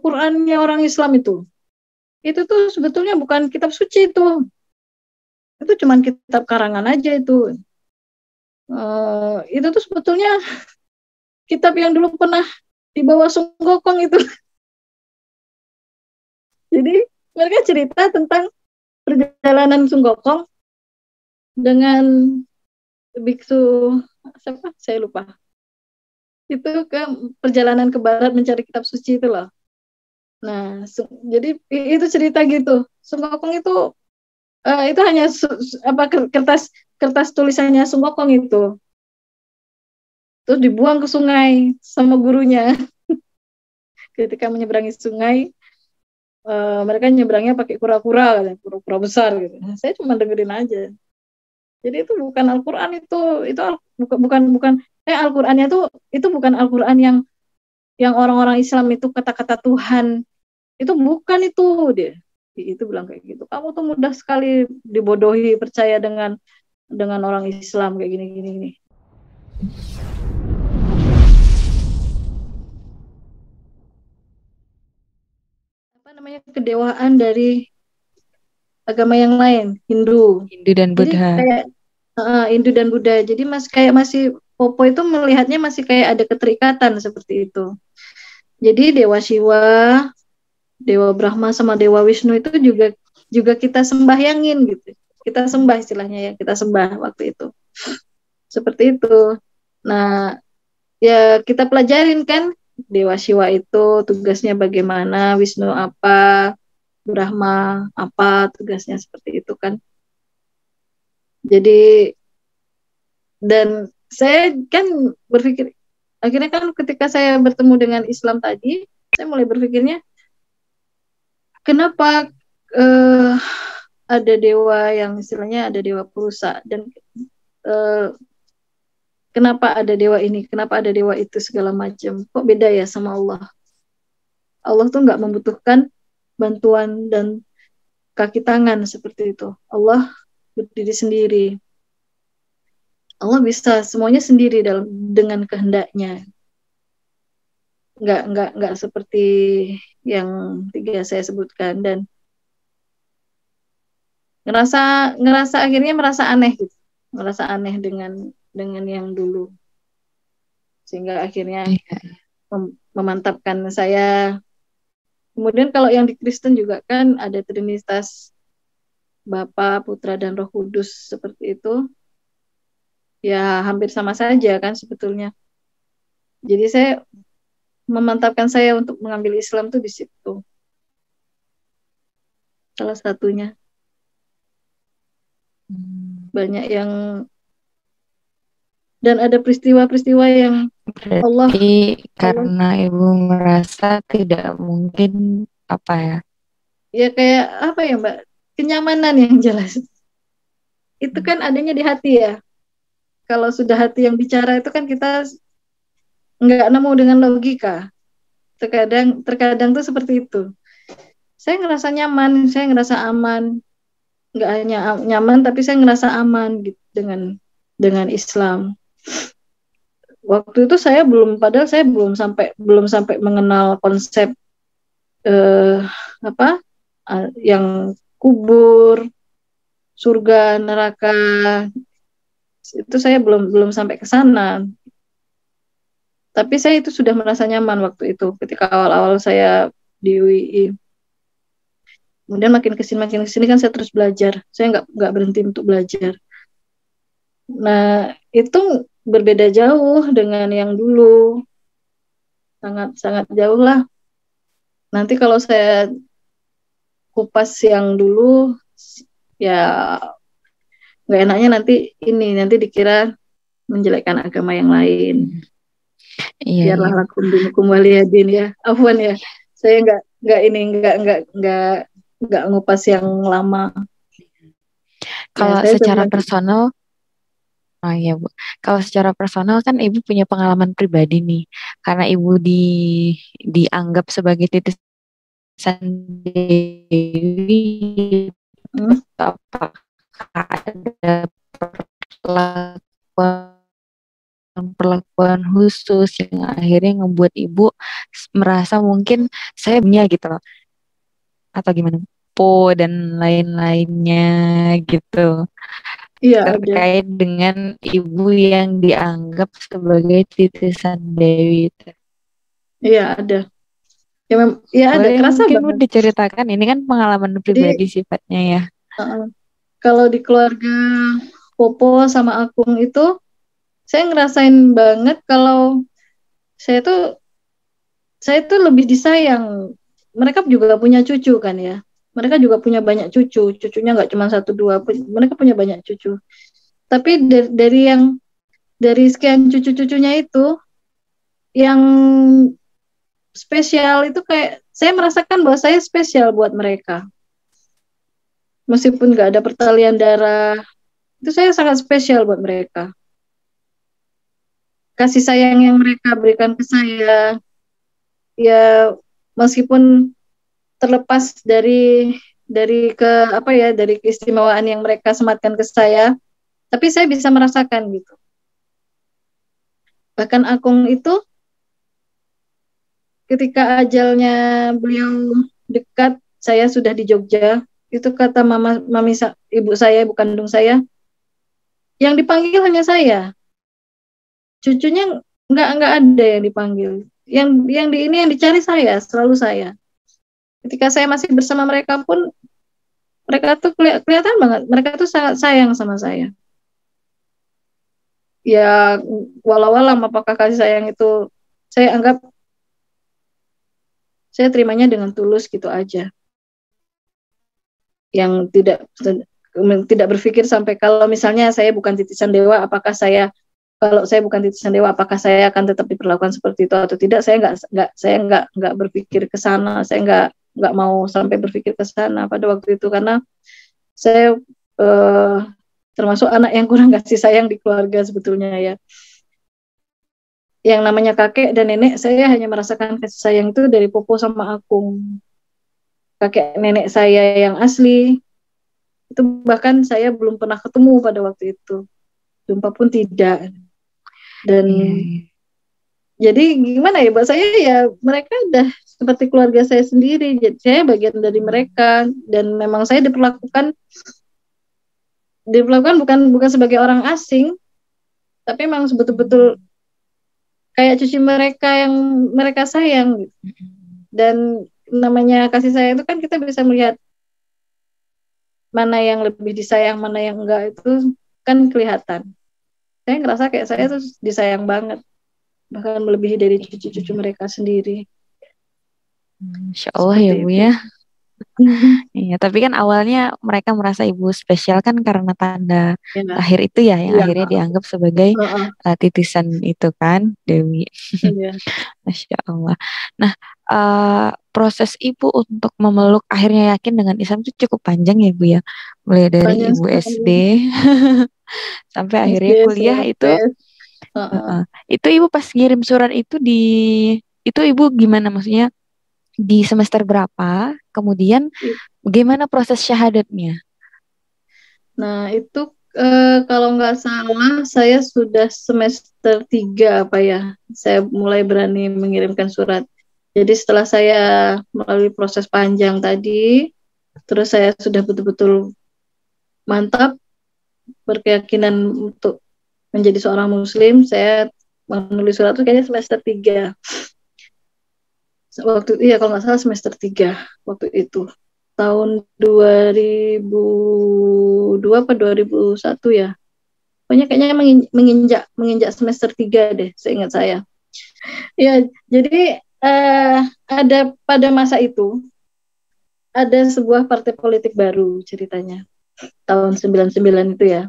Al-Qur'annya orang Islam itu tuh sebetulnya bukan kitab suci itu. Itu cuman kitab karangan aja itu. Itu tuh sebetulnya kitab yang dulu pernah dibawa Sung Gokong itu. Jadi mereka cerita tentang perjalanan Sung Gokong dengan biksu siapa? Saya lupa. Itu ke perjalanan ke barat mencari kitab suci itu loh. Nah, jadi itu cerita gitu. Sung Gokong itu hanya kertas kertas tulisannya Sung Gokong itu. Terus dibuang ke sungai sama gurunya. Ketika menyeberangi sungai, mereka nyebrangnya pakai kura-kura, kura-kura besar gitu. Nah, saya cuma dengerin aja. Jadi itu bukan Al-Qur'an itu bukan Al-Qur'annya itu bukan Al-Qur'an yang orang-orang Islam itu kata-kata Tuhan. Itu bukan itu dia. Itu bilang kayak gitu. Kamu tuh mudah sekali dibodohi percaya dengan orang Islam kayak gini. Apa namanya kedewaan dari agama yang lain, Hindu. Hindu dan Jadi Buddha. kayak Hindu dan Buddha. Jadi masih Popo itu melihatnya masih kayak ada keterikatan seperti itu. Jadi Dewa Siwa, Dewa Brahma sama Dewa Wisnu itu juga kita sembahyangin gitu. Kita sembah istilahnya ya, kita sembah waktu itu. Seperti itu. Nah, ya kita pelajarin kan Dewa Siwa itu tugasnya bagaimana, Wisnu apa, Brahma apa tugasnya seperti itu kan. Jadi dan saya kan berpikir akhirnya kan ketika saya bertemu dengan Islam tadi, saya mulai berpikirnya kenapa ada dewa yang istilahnya ada dewa perusa dan kenapa ada dewa ini, kenapa ada dewa itu segala macam. Kok beda ya sama Allah? Allah tuh nggak membutuhkan bantuan dan kaki tangan seperti itu. Allah berdiri sendiri. Allah bisa semuanya sendiri dengan kehendaknya. Nggak seperti yang tiga saya sebutkan dan ngerasa akhirnya merasa aneh gitu, merasa aneh dengan yang dulu sehingga akhirnya memantapkan saya. Kemudian kalau yang di Kristen juga kan ada Trinitas Bapa, Putra dan Roh Kudus seperti itu. Ya hampir sama saja kan sebetulnya. Jadi saya memantapkan saya untuk mengambil Islam tuh di situ. Salah satunya. Banyak yang dan ada peristiwa-peristiwa yang Allah karena Ibu merasa tidak mungkin apa ya? Ya kayak apa ya Mbak? Kenyamanan yang jelas. Itu kan adanya di hati ya. Kalau sudah hati yang bicara itu kan kita nggak nemu dengan logika. Terkadang tuh seperti itu. Saya ngerasa nyaman, saya ngerasa aman. Nggak hanya nyaman, tapi saya ngerasa aman gitu dengan Islam. Waktu itu padahal saya belum sampai mengenal konsep yang kubur, surga, neraka. Itu saya belum sampai ke sana. Tapi saya itu sudah merasa nyaman waktu itu ketika awal-awal saya di UI. Kemudian makin kesini kan saya terus belajar. Saya nggak berhenti untuk belajar. Nah itu berbeda jauh dengan yang dulu. Sangat jauh lah. Nanti kalau saya kupas yang dulu, ya nggak enaknya nanti dikira menjelekkan agama yang lain. Biarlah lakum dinukum waliyadin ya. Afwan ya. Saya nggak ngupas yang lama. Kalau secara personal, ya Bu. Kalau secara personal kan Ibu punya pengalaman pribadi nih, karena Ibu dianggap sebagai titisan Dewi. Apakah ada perlakuan perlakuan khusus yang akhirnya ngebuat ibu merasa mungkin saya punya gitu loh, atau gimana dan lain-lainnya gitu, Iya ada. terkait dengan ibu yang dianggap sebagai titisan Dewi itu. Iya ada. Ya ada, Boleh kerasa mungkin Bu banget. diceritakan, ini kan pengalaman Jadi pribadi sifatnya ya. kalau di keluarga Popo sama Akung itu, saya ngerasain banget kalau saya tuh saya tuh lebih disayang. Mereka juga punya cucu kan ya. Mereka juga punya banyak cucu. Cucunya nggak cuma satu dua. Mereka punya banyak cucu. Tapi dari sekian cucu-cucunya itu, yang spesial itu kayak saya merasakan bahwa saya spesial buat mereka. Meskipun nggak ada pertalian darah, itu saya sangat spesial buat mereka. Kasih sayang yang mereka berikan ke saya, ya meskipun terlepas dari ke apa ya dari keistimewaan yang mereka sematkan ke saya, tapi saya bisa merasakan gitu. Bahkan Akung itu ketika ajalnya beliau dekat, saya sudah di Jogja, itu kata ibu saya, ibu kandung saya, yang dipanggil hanya saya, cucunya nggak ada yang dipanggil, yang di ini yang dicari saya, selalu saya. Ketika saya masih bersama mereka pun, mereka tuh kelihatan banget, mereka tuh sangat sayang sama saya. Ya walau alam apakah kasih sayang itu saya anggap saya terimanya dengan tulus gitu aja, yang tidak berpikir sampai kalau misalnya saya bukan titisan dewa, kalau saya bukan titisan dewa apakah saya akan tetap diperlakukan seperti itu atau tidak. Saya nggak berpikir ke sana, saya nggak mau sampai berpikir ke sana pada waktu itu, karena saya termasuk anak yang kurang kasih sayang di keluarga sebetulnya ya. Yang namanya kakek dan nenek, saya hanya merasakan kasih sayang itu dari Popo sama Akung. Kakek nenek saya yang asli, itu bahkan saya belum pernah ketemu pada waktu itu. Jumpa pun tidak. Dan jadi gimana ya, buat saya ya mereka udah seperti keluarga saya sendiri. Jadi saya bagian dari mereka, dan memang saya diperlakukan bukan sebagai orang asing, tapi memang betul-betul kayak cucu mereka yang mereka sayang gitu. Dan namanya kasih sayang itu kan kita bisa melihat mana yang lebih disayang, mana yang enggak, itu kan kelihatan. Saya ngerasa kayak saya tuh disayang banget, bahkan melebihi dari cucu-cucu mereka sendiri. Insya Allah ya Seperti Bu itu. ya. Iya, tapi kan awalnya mereka merasa ibu spesial kan karena tanda Ya, lahir itu ya, yang iya. akhirnya dianggap sebagai titisan itu kan, Dewi. Iya. Masya Allah. Nah, proses ibu untuk memeluk akhirnya yakin dengan Islam itu cukup panjang ya Bu ya. Mulai dari Panjang ibu SD sekali. sampai SD, akhirnya kuliah itu. SMP. Uh-uh. Itu ibu pas ngirim surat itu ibu gimana, maksudnya di semester berapa? Kemudian bagaimana proses syahadatnya? Nah, itu kalau nggak salah saya sudah semester 3 apa ya. Saya mulai berani mengirimkan surat. Jadi setelah saya melalui proses panjang tadi, terus saya sudah betul-betul mantap berkeyakinan untuk menjadi seorang muslim, saya menulis surat itu kayaknya semester 3. Waktu itu ya kalau nggak salah semester 3 waktu itu. Tahun 2002 apa 2001 ya. Pokoknya kayaknya menginjak semester 3 deh, seingat saya. Ya, jadi ada pada masa itu ada sebuah partai politik baru ceritanya. Tahun 99 itu ya.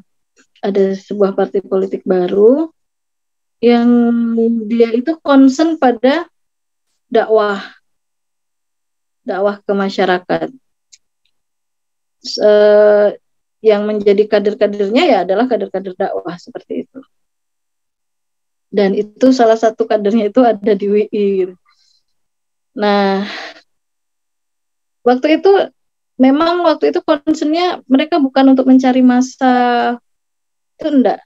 Ada sebuah partai politik baru yang dia itu concern pada dakwah dakwah ke masyarakat. Uh, yang menjadi kader-kadernya ya adalah kader-kader dakwah seperti itu. Dan itu salah satu kadernya itu ada di WI. Nah, waktu itu concernnya mereka bukan untuk mencari masa, itu enggak.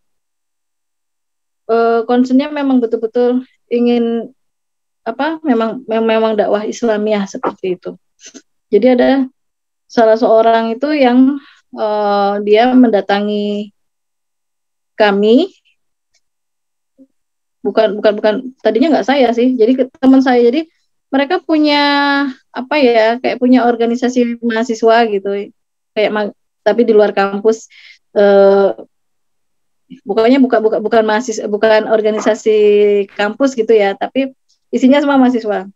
concernnya memang betul-betul ingin memang dakwah Islamiyah seperti itu. Jadi ada salah seorang itu yang dia mendatangi kami, bukan tadinya nggak saya sih, jadi teman saya. Jadi mereka punya kayak punya organisasi mahasiswa gitu, kayak tapi di luar kampus. Bukan mahasiswa, bukan organisasi kampus gitu ya, tapi isinya semua mahasiswa.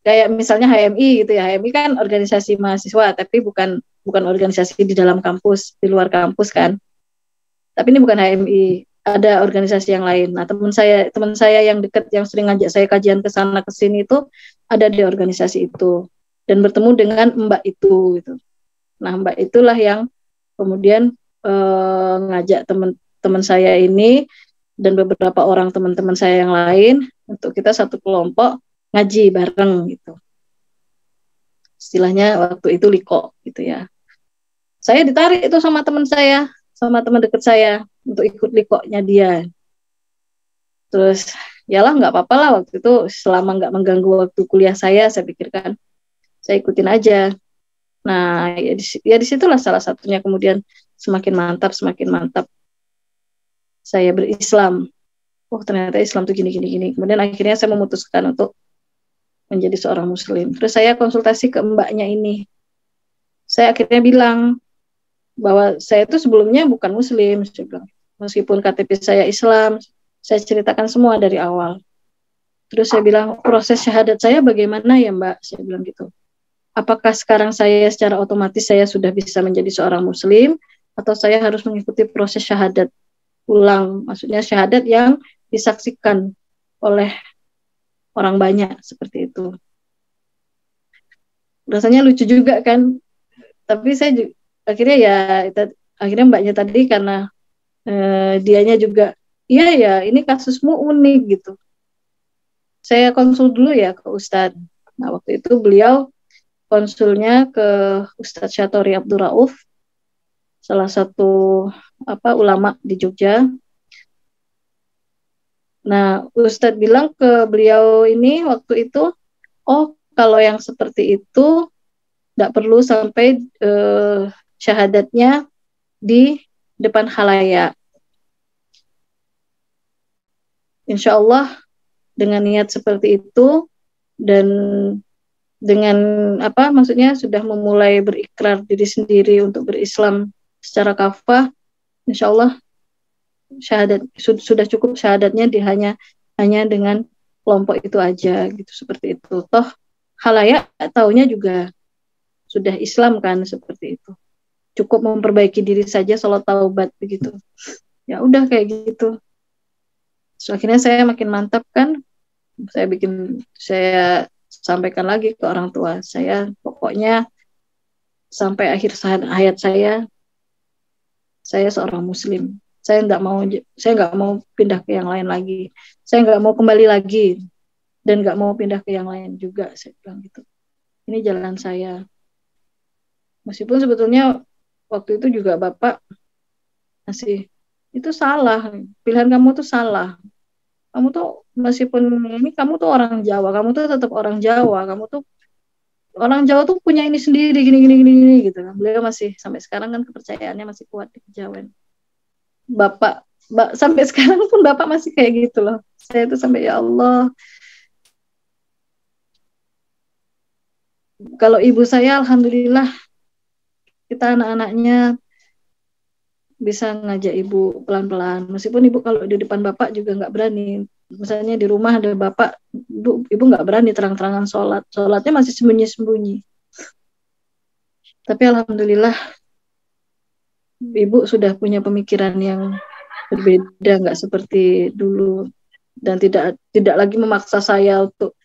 Kayak misalnya HMI gitu ya, HMI kan organisasi mahasiswa, tapi bukan organisasi di dalam kampus, di luar kampus kan. Tapi ini bukan HMI, ada organisasi yang lain. Nah, teman saya yang dekat, yang sering ngajak saya kajian ke sana ke sini itu ada di organisasi itu, dan bertemu dengan Mbak itu gitu. Nah, Mbak itulah yang kemudian ngajak teman saya ini dan beberapa orang teman-teman saya yang lain untuk kita satu kelompok ngaji bareng gitu. Istilahnya waktu itu liko gitu ya. Saya ditarik itu sama teman saya, sama teman dekat saya untuk ikut likonya dia. Terus yalah nggak apa-apa lah waktu itu, selama nggak mengganggu waktu kuliah saya pikirkan saya ikutin aja. Nah ya disitulah salah satunya kemudian semakin mantap saya berislam. Oh ternyata Islam tuh gini. Kemudian akhirnya saya memutuskan untuk menjadi seorang muslim. Terus saya konsultasi ke mbaknya ini. Saya akhirnya bilang bahwa saya itu sebelumnya bukan muslim. Saya bilang, meskipun KTP saya Islam, saya ceritakan semua dari awal. Terus saya bilang, proses syahadat saya bagaimana ya mbak? Saya bilang gitu. Apakah sekarang saya secara otomatis saya sudah bisa menjadi seorang muslim, atau saya harus mengikuti proses syahadat ulang, maksudnya syahadat yang disaksikan oleh orang banyak seperti itu. Rasanya lucu juga kan, tapi saya akhirnya mbaknya tadi karena dianya juga iya ya ini kasusmu unik gitu. Saya konsul dulu ya ke Ustadz. Nah waktu itu beliau konsulnya ke Ustadz Syatori Abdul Rauf, salah satu ulama di Jogja. Nah, Ustadz bilang ke beliau ini waktu itu, oh kalau yang seperti itu tidak perlu sampai syahadatnya di depan khalayak. Insya Allah dengan niat seperti itu dan dengan maksudnya sudah memulai berikrar diri sendiri untuk berislam secara kafah, insya Allah syahadat sudah cukup syahadatnya hanya dengan kelompok itu aja gitu, seperti itu. Toh khalayak taunya juga sudah Islam kan, seperti itu. Cukup memperbaiki diri saja, sholat taubat begitu. Ya udah kayak gitu. So, akhirnya saya makin mantap kan. Saya sampaikan lagi ke orang tua saya, pokoknya sampai akhir hayat saya seorang muslim. Saya nggak mau pindah ke yang lain lagi. Saya nggak mau kembali lagi dan nggak mau pindah ke yang lain juga. Saya bilang gitu. Ini jalan saya. Meskipun sebetulnya waktu itu juga bapak masih itu salah. Pilihan kamu tuh salah. Kamu tuh meskipun ini kamu tuh orang Jawa, kamu tuh tetap orang Jawa. Kamu tuh orang Jawa tuh punya ini sendiri gini gitu. Beliau masih sampai sekarang kan kepercayaannya masih kuat di kejawen. Bapak sampai sekarang pun bapak masih kayak gitu loh. Saya tuh sampai ya Allah. Kalau ibu saya alhamdulillah kita anak-anaknya bisa ngajak ibu pelan-pelan. Meskipun ibu kalau di depan bapak juga nggak berani. Misalnya di rumah ada bapak, ibu nggak berani terang-terangan sholat. Sholatnya masih sembunyi-sembunyi. Tapi alhamdulillah ibu sudah punya pemikiran yang berbeda, nggak seperti dulu, dan tidak lagi memaksa saya untuk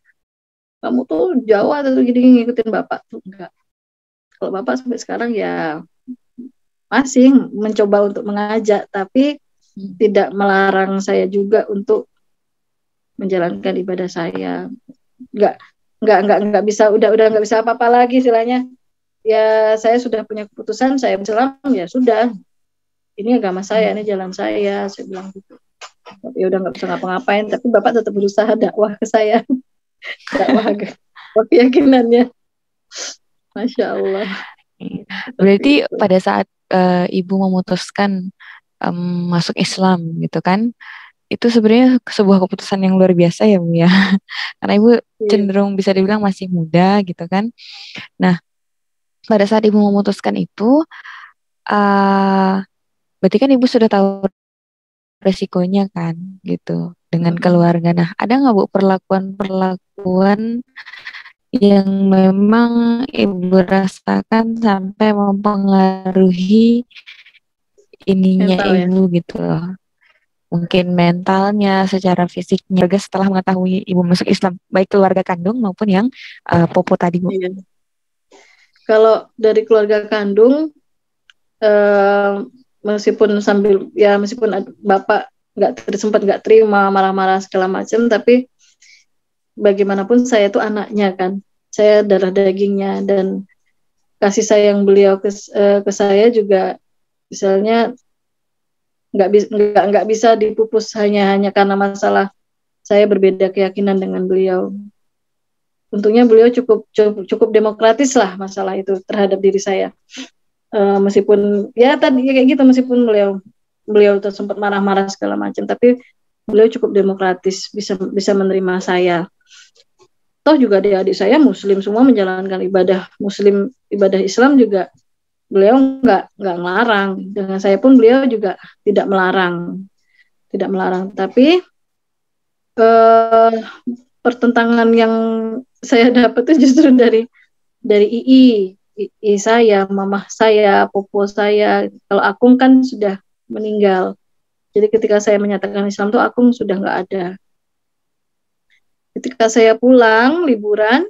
kamu tuh Jawa atau gini ngikutin bapak tuh enggak. Kalau bapak sampai sekarang ya masih mencoba untuk mengajak, tapi tidak melarang saya juga untuk menjalankan ibadah saya. Nggak bisa, udah nggak bisa apa-apa lagi istilahnya. Ya saya sudah punya keputusan, saya Islam ya sudah. Ini agama saya, ini jalan saya bilang gitu. ya udah nggak bisa ngapa-ngapain, tapi bapak tetap berusaha dakwah ke saya, dakwah keyakinannya. Masya Allah. Berarti pada saat ibu memutuskan masuk Islam gitu kan, itu sebenarnya sebuah keputusan yang luar biasa ya Bu ya. Karena ibu Iya. cenderung bisa dibilang masih muda gitu kan. Nah, pada saat ibu memutuskan itu, uh, berarti kan ibu sudah tahu resikonya kan gitu dengan keluarga. Nah, ada nggak Bu perlakuan-perlakuan yang memang ibu rasakan sampai mempengaruhi ininya Mental ya. ibu gitu loh. Mungkin mentalnya, secara fisiknya, juga setelah mengetahui ibu masuk Islam, baik keluarga kandung maupun yang popo tadi Bu. Iya. Kalau dari keluarga kandung, eh, meskipun bapak sempat nggak terima, marah-marah segala macam, tapi bagaimanapun saya itu anaknya kan, saya darah dagingnya, dan kasih sayang beliau ke saya juga, misalnya nggak bisa dipupus hanya karena masalah saya berbeda keyakinan dengan beliau. Untungnya beliau cukup demokratis lah masalah itu terhadap diri saya. Meskipun ya tadi kayak gitu, meskipun beliau sempat marah-marah segala macam, tapi beliau cukup demokratis, bisa menerima saya. Toh juga adik-adik saya Muslim semua, menjalankan ibadah Muslim, ibadah Islam juga beliau nggak melarang. Dengan saya pun beliau juga tidak melarang. Tapi eh, pertentangan yang saya dapat itu justru dari II saya, mamah saya, popo saya. Kalau Akung kan sudah meninggal. Jadi ketika saya menyatakan Islam tuh Akung sudah nggak ada. Ketika saya pulang liburan,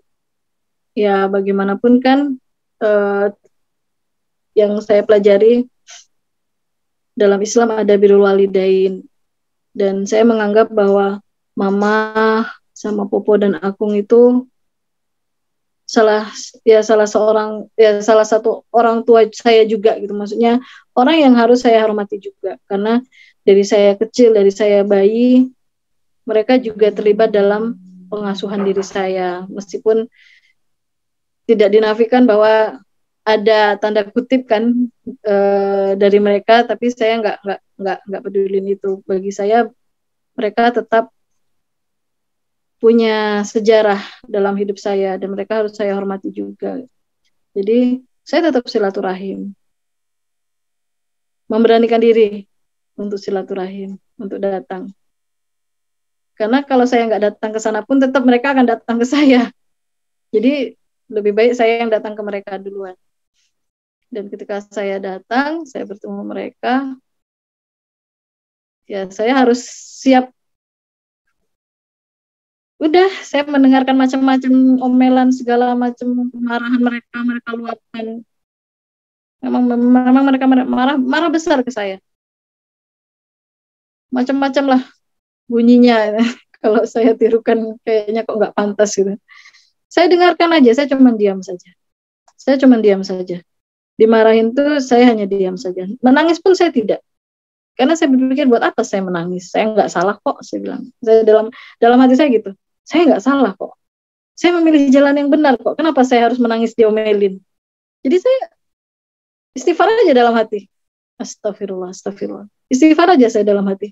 ya bagaimanapun kan eh, yang saya pelajari dalam Islam ada birrul walidain, dan saya menganggap bahwa mama sama popo dan Akung itu salah salah satu orang tua saya juga gitu, maksudnya orang yang harus saya hormati juga, karena dari saya bayi mereka juga terlibat dalam pengasuhan diri saya, meskipun tidak dinafikan bahwa ada tanda kutip kan dari mereka, tapi saya nggak pedulin itu. Bagi saya mereka tetap punya sejarah dalam hidup saya, dan mereka harus saya hormati juga. Jadi saya tetap silaturahim, memberanikan diri untuk silaturahim, untuk datang. Karena kalau saya nggak datang ke sana pun tetap mereka akan datang ke saya. Jadi lebih baik saya yang datang ke mereka duluan. Dan ketika saya datang, saya bertemu mereka, ya saya harus siap. Udah, saya mendengarkan macam-macam omelan, segala macam kemarahan mereka luapkan. Memang mereka marah besar ke saya. Macam-macam lah bunyinya. Kalau saya tirukan kayaknya kok nggak pantas gitu. Saya dengarkan aja, saya cuma diam saja. Dimarahin tuh saya hanya diam saja. Menangis pun saya tidak. Karena saya berpikir buat apa saya menangis? Saya nggak salah kok, saya bilang. Saya dalam hati saya gitu. Saya nggak salah kok. Saya memilih jalan yang benar kok. Kenapa saya harus menangis diomelin? Jadi saya istighfar aja dalam hati. Astagfirullah, astagfirullah. Istighfar aja saya dalam hati.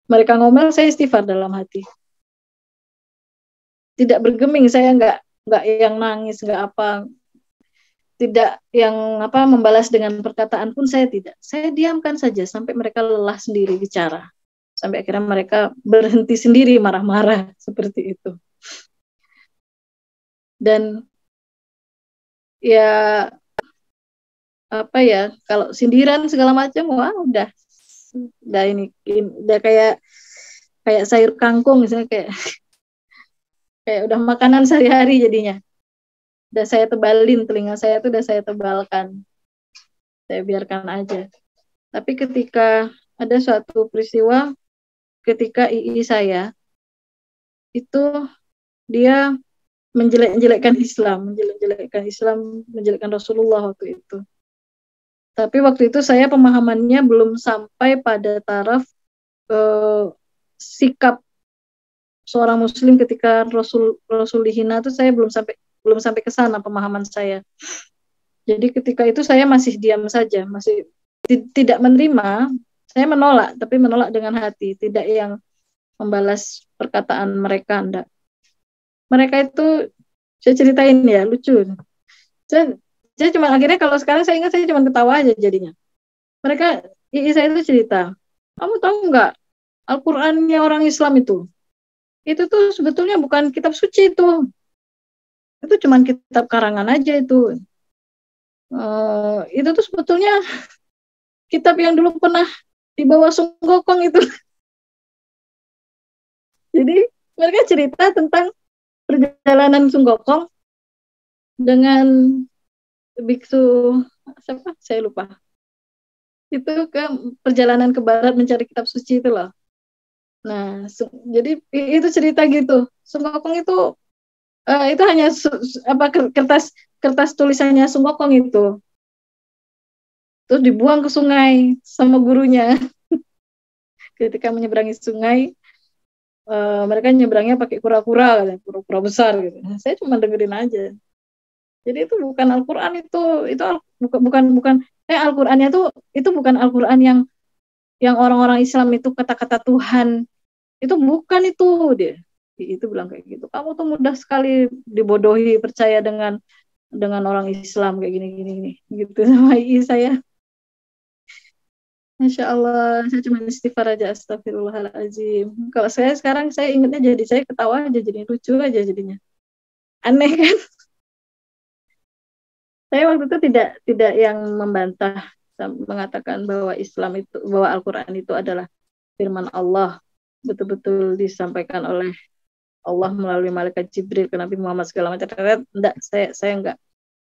Mereka ngomel, saya istighfar dalam hati. Tidak bergeming, saya nggak yang nangis, nggak apa, tidak yang membalas dengan perkataan pun saya tidak. Saya diamkan saja sampai mereka lelah sendiri bicara. Sampai akhirnya mereka berhenti sendiri marah-marah seperti itu. Dan ya kalau sindiran segala macam, wah udah ini udah kayak sayur kangkung misalnya, kayak udah makanan sehari-hari jadinya. Udah saya tebalin, telinga saya tuh udah saya tebalkan. Saya biarkan aja. Tapi ketika ada suatu peristiwa, ketika II saya itu dia menjelek-jelekkan Islam, menjelekkan Rasulullah waktu itu. Tapi waktu itu saya pemahamannya belum sampai pada taraf sikap seorang muslim ketika Rasul dihina itu saya belum sampai ke sana pemahaman saya. Jadi ketika itu saya masih diam saja, masih tidak menerima, saya menolak, tapi menolak dengan hati, tidak yang membalas perkataan mereka, enggak. Mereka itu saya ceritain ya, lucu. Saya cuma akhirnya kalau sekarang saya ingat saya cuma ketawa aja jadinya. Mereka, saya itu cerita, kamu tahu nggak Al-Qur'annya orang Islam itu tuh sebetulnya bukan kitab suci itu cuma kitab karangan aja itu. Itu tuh sebetulnya kitab yang dulu pernah dibawa Sung Gokong itu. Jadi mereka cerita tentang perjalanan Sung Gokong dengan biksu siapa? Saya lupa. Itu ke perjalanan ke barat mencari kitab suci itu loh. Nah, jadi itu cerita gitu. Sung Gokong itu hanya kertas tulisannya Sung Gokong itu. Terus dibuang ke sungai sama gurunya. Ketika menyeberangi sungai, mereka nyebrangnya pakai kura-kura besar gitu. Nah, saya cuma dengerin aja. Jadi itu bukan Al-Qur'an itu bukan Al-Qur'annya itu bukan Al-Qur'an yang orang-orang Islam itu kata-kata Tuhan. Itu bukan itu dia. Itu bilang kayak gitu. Kamu tuh mudah sekali dibodohi, percaya dengan orang Islam kayak gini gitu sama saya. Masya Allah, saya cuma istighfar aja, astagfirullahaladzim. Kalau saya sekarang, saya ingatnya jadi saya ketawa aja, jadi lucu aja jadinya. Aneh kan? Saya waktu itu tidak yang membantah, mengatakan bahwa bahwa Al-Quran itu adalah firman Allah, betul-betul disampaikan oleh Allah melalui malaikat Jibril ke Nabi Muhammad segala macam. Enggak, saya enggak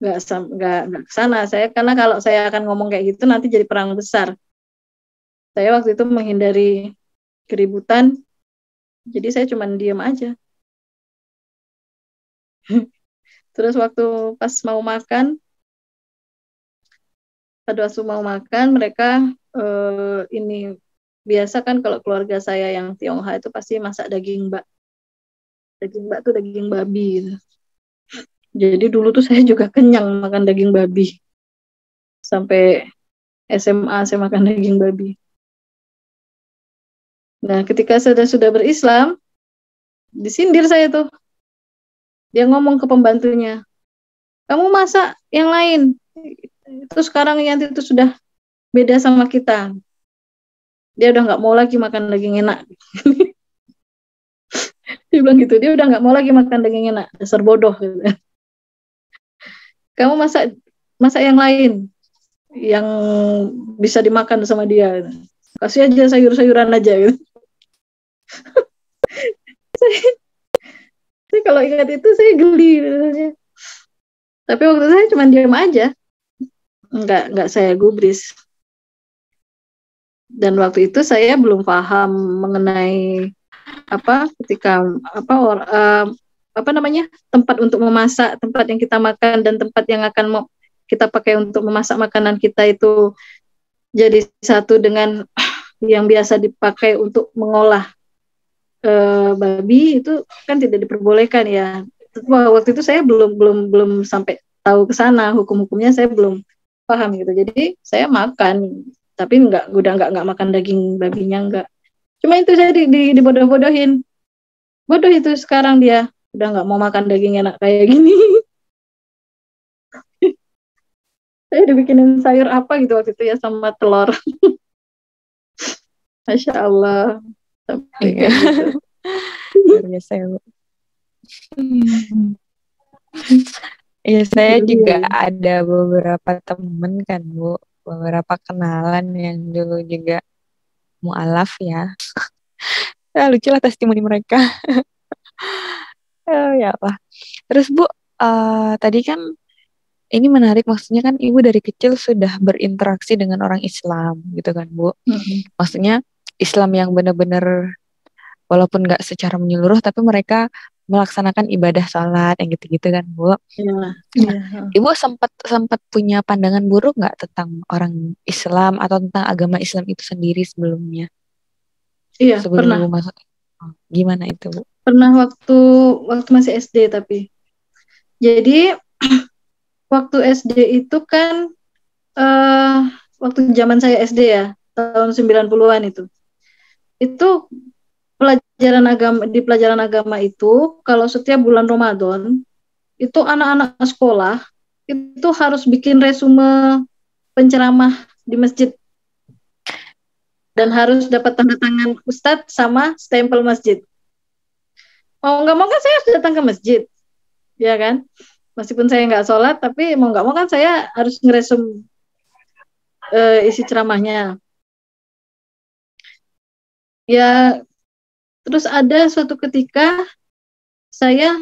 ke sana. Karena kalau saya akan ngomong kayak gitu nanti jadi perang besar. Saya waktu itu menghindari keributan, jadi saya cuma diam aja. Terus pada waktu mau makan mereka ini biasa kan kalau keluarga saya yang Tionghoa itu pasti masak daging bak tuh daging babi. Jadi dulu tuh saya juga kenyang makan daging babi sampai SMA saya makan daging babi. Nah, ketika saya sudah berislam, disindir saya tuh. Dia ngomong ke pembantunya, kamu masak yang lain. Itu sekarang Yanti itu sudah beda sama kita. Dia udah nggak mau lagi makan daging enak. Dia bilang gitu, dia udah nggak mau lagi makan daging enak. Dasar bodoh. Gitu. Kamu masak yang lain, yang bisa dimakan sama dia. Kasih aja sayur-sayuran aja. Gitu. Saya kalau ingat itu saya geli. Tapi waktu itu saya cuma diam aja, nggak saya gubris. Dan waktu itu saya belum paham mengenai tempat untuk memasak, tempat yang kita makan dan tempat yang akan kita pakai untuk memasak makanan kita itu jadi satu dengan yang biasa dipakai untuk mengolah babi itu kan tidak diperbolehkan ya. Waktu itu saya belum sampai tahu ke sana, hukum-hukumnya saya belum paham gitu. Jadi saya makan, tapi udah nggak makan daging babinya enggak. Cuma itu saya dibodoh-bodohin. Bodoh itu sekarang dia udah nggak mau makan daging enak kayak gini. Saya dibikinin sayur apa gitu waktu itu ya sama telur. Masya Allah. Iya. Luar biasa ya, Bu. Ya, saya juga ada beberapa temen kan, Bu. Beberapa kenalan yang dulu juga mu'alaf ya. Lucu lah testimoni mereka. Ya Allah. Terus Bu, tadi kan ini menarik, maksudnya kan Ibu dari kecil sudah berinteraksi dengan orang Islam gitu kan, Bu. Maksudnya Islam yang benar-benar walaupun nggak secara menyeluruh tapi mereka melaksanakan ibadah sholat yang gitu-gitu kan, Bu. Ya. Ibu sempat punya pandangan buruk nggak tentang orang Islam atau tentang agama Islam itu sendiri sebelumnya? Iya, sebelum pernah. Ibu masuk? Gimana itu, Bu? Pernah waktu masih SD tapi. Jadi waktu SD itu kan eh waktu zaman saya SD ya, tahun 90-an itu. Itu pelajaran agama di pelajaran agama itu kalau setiap bulan Ramadan itu anak-anak sekolah itu harus bikin resume penceramah di masjid dan harus dapat tanda tangan ustadz sama stempel masjid. Mau nggak mau kan saya harus datang ke masjid, ya kan? Meskipun saya nggak sholat, tapi mau nggak mau kan saya harus ngeresum isi ceramahnya. Ya, terus ada suatu ketika saya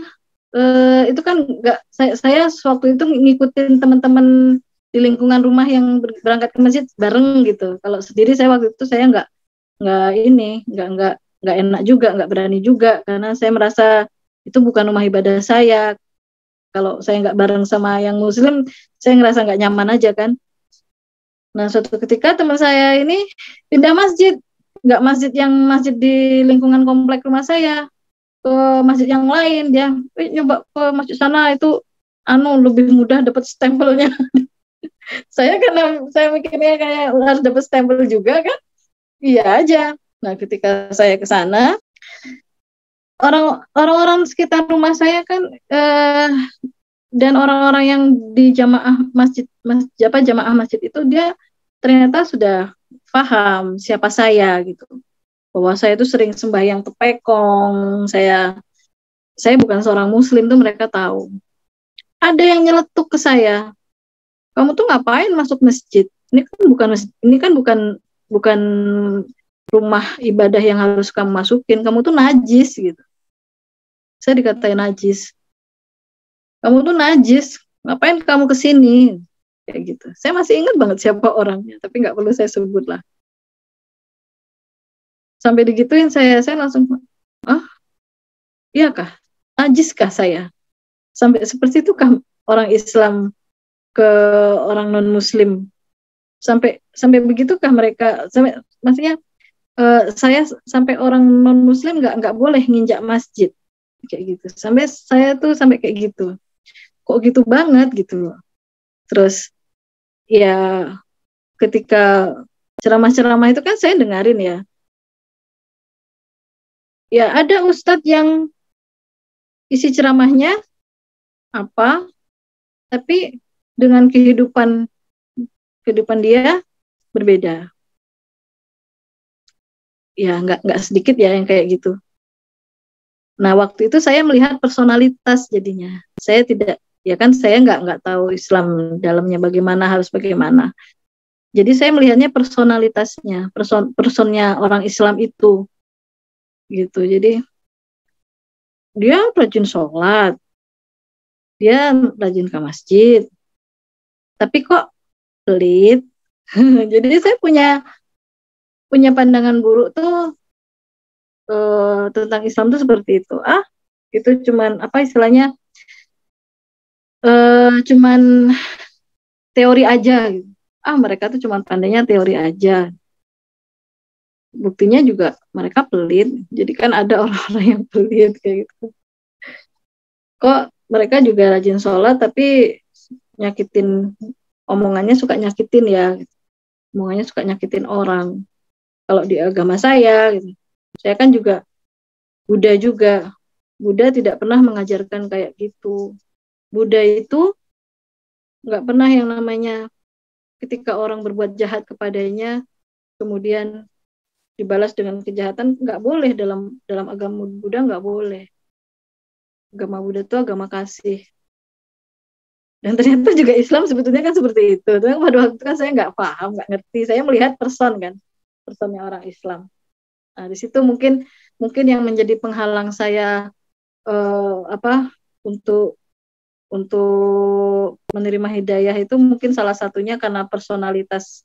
itu kan nggak saya waktu itu ngikutin teman-teman di lingkungan rumah yang berangkat ke masjid bareng gitu. Kalau sendiri saya waktu itu saya nggak ini nggak enak juga, nggak berani juga karena saya merasa itu bukan rumah ibadah saya. Kalau saya nggak bareng sama yang muslim, saya ngerasa nggak nyaman aja kan. Nah, suatu ketika teman saya ini pindah masjid, nggak masjid di lingkungan komplek rumah saya, ke masjid yang lain. Dia nyoba ke masjid sana itu lebih mudah dapat stempelnya. Saya karena saya mikirnya kayak harus dapat stempel juga kan, iya aja. Nah, ketika saya ke sana, orang-orang sekitar rumah saya kan dan orang-orang yang di jamaah masjid itu dia ternyata sudah paham siapa saya gitu, bahwa saya itu sering sembahyang tepekong, saya bukan seorang muslim tuh mereka tahu. Ada yang nyeletuk ke saya, kamu tuh ngapain masuk masjid, ini kan bukan rumah ibadah yang harus kamu masukin, kamu tuh najis gitu. Saya dikatain najis, kamu tuh najis, ngapain kamu kesini, kayak gitu. Saya masih ingat banget siapa orangnya, tapi nggak perlu saya sebut lah. Sampai digituin saya langsung, ah, iya kah, najis kah saya? Sampai seperti itu kah orang Islam ke orang non Muslim? Sampai begitukah mereka? Maksudnya saya sampai orang non Muslim nggak boleh nginjak masjid kayak gitu. Sampai saya tuh sampai kayak gitu. Kok gitu banget gitu. Terus ya ketika ceramah-ceramah itu kan saya dengarin ya. Ya ada ustadz yang isi ceramahnya apa, tapi dengan kehidupan dia berbeda. Ya nggak sedikit ya yang kayak gitu. Nah waktu itu saya melihat personalitas jadinya. Saya tidak, ya kan saya nggak tahu Islam dalamnya bagaimana, harus bagaimana. Jadi saya melihatnya personalitasnya, personnya orang Islam itu gitu. Jadi dia rajin sholat, dia rajin ke masjid, tapi kok pelit. Jadi saya punya pandangan buruk tuh tentang Islam tuh seperti itu. Itu cuman apa istilahnya? Cuman teori aja gitu. Mereka tuh cuman pandainya teori aja. Buktinya juga mereka pelit. Jadi kan ada orang-orang yang pelit kayak gitu. Kok mereka juga rajin sholat tapi nyakitin, omongannya suka nyakitin ya. Omongannya suka nyakitin orang. Kalau di agama saya gitu. Saya kan juga Buddha juga. Buddha tidak pernah mengajarkan kayak gitu. Buddha itu nggak pernah yang namanya ketika orang berbuat jahat kepadanya, kemudian dibalas dengan kejahatan, nggak boleh dalam agama Buddha, nggak boleh. Agama Buddha itu agama kasih. Dan ternyata juga Islam sebetulnya kan seperti itu. Tapi pada waktu itu kan saya nggak paham, nggak ngerti. Saya melihat personnya orang Islam. Nah, di situ mungkin yang menjadi penghalang saya apa untuk menerima hidayah itu mungkin salah satunya karena personalitas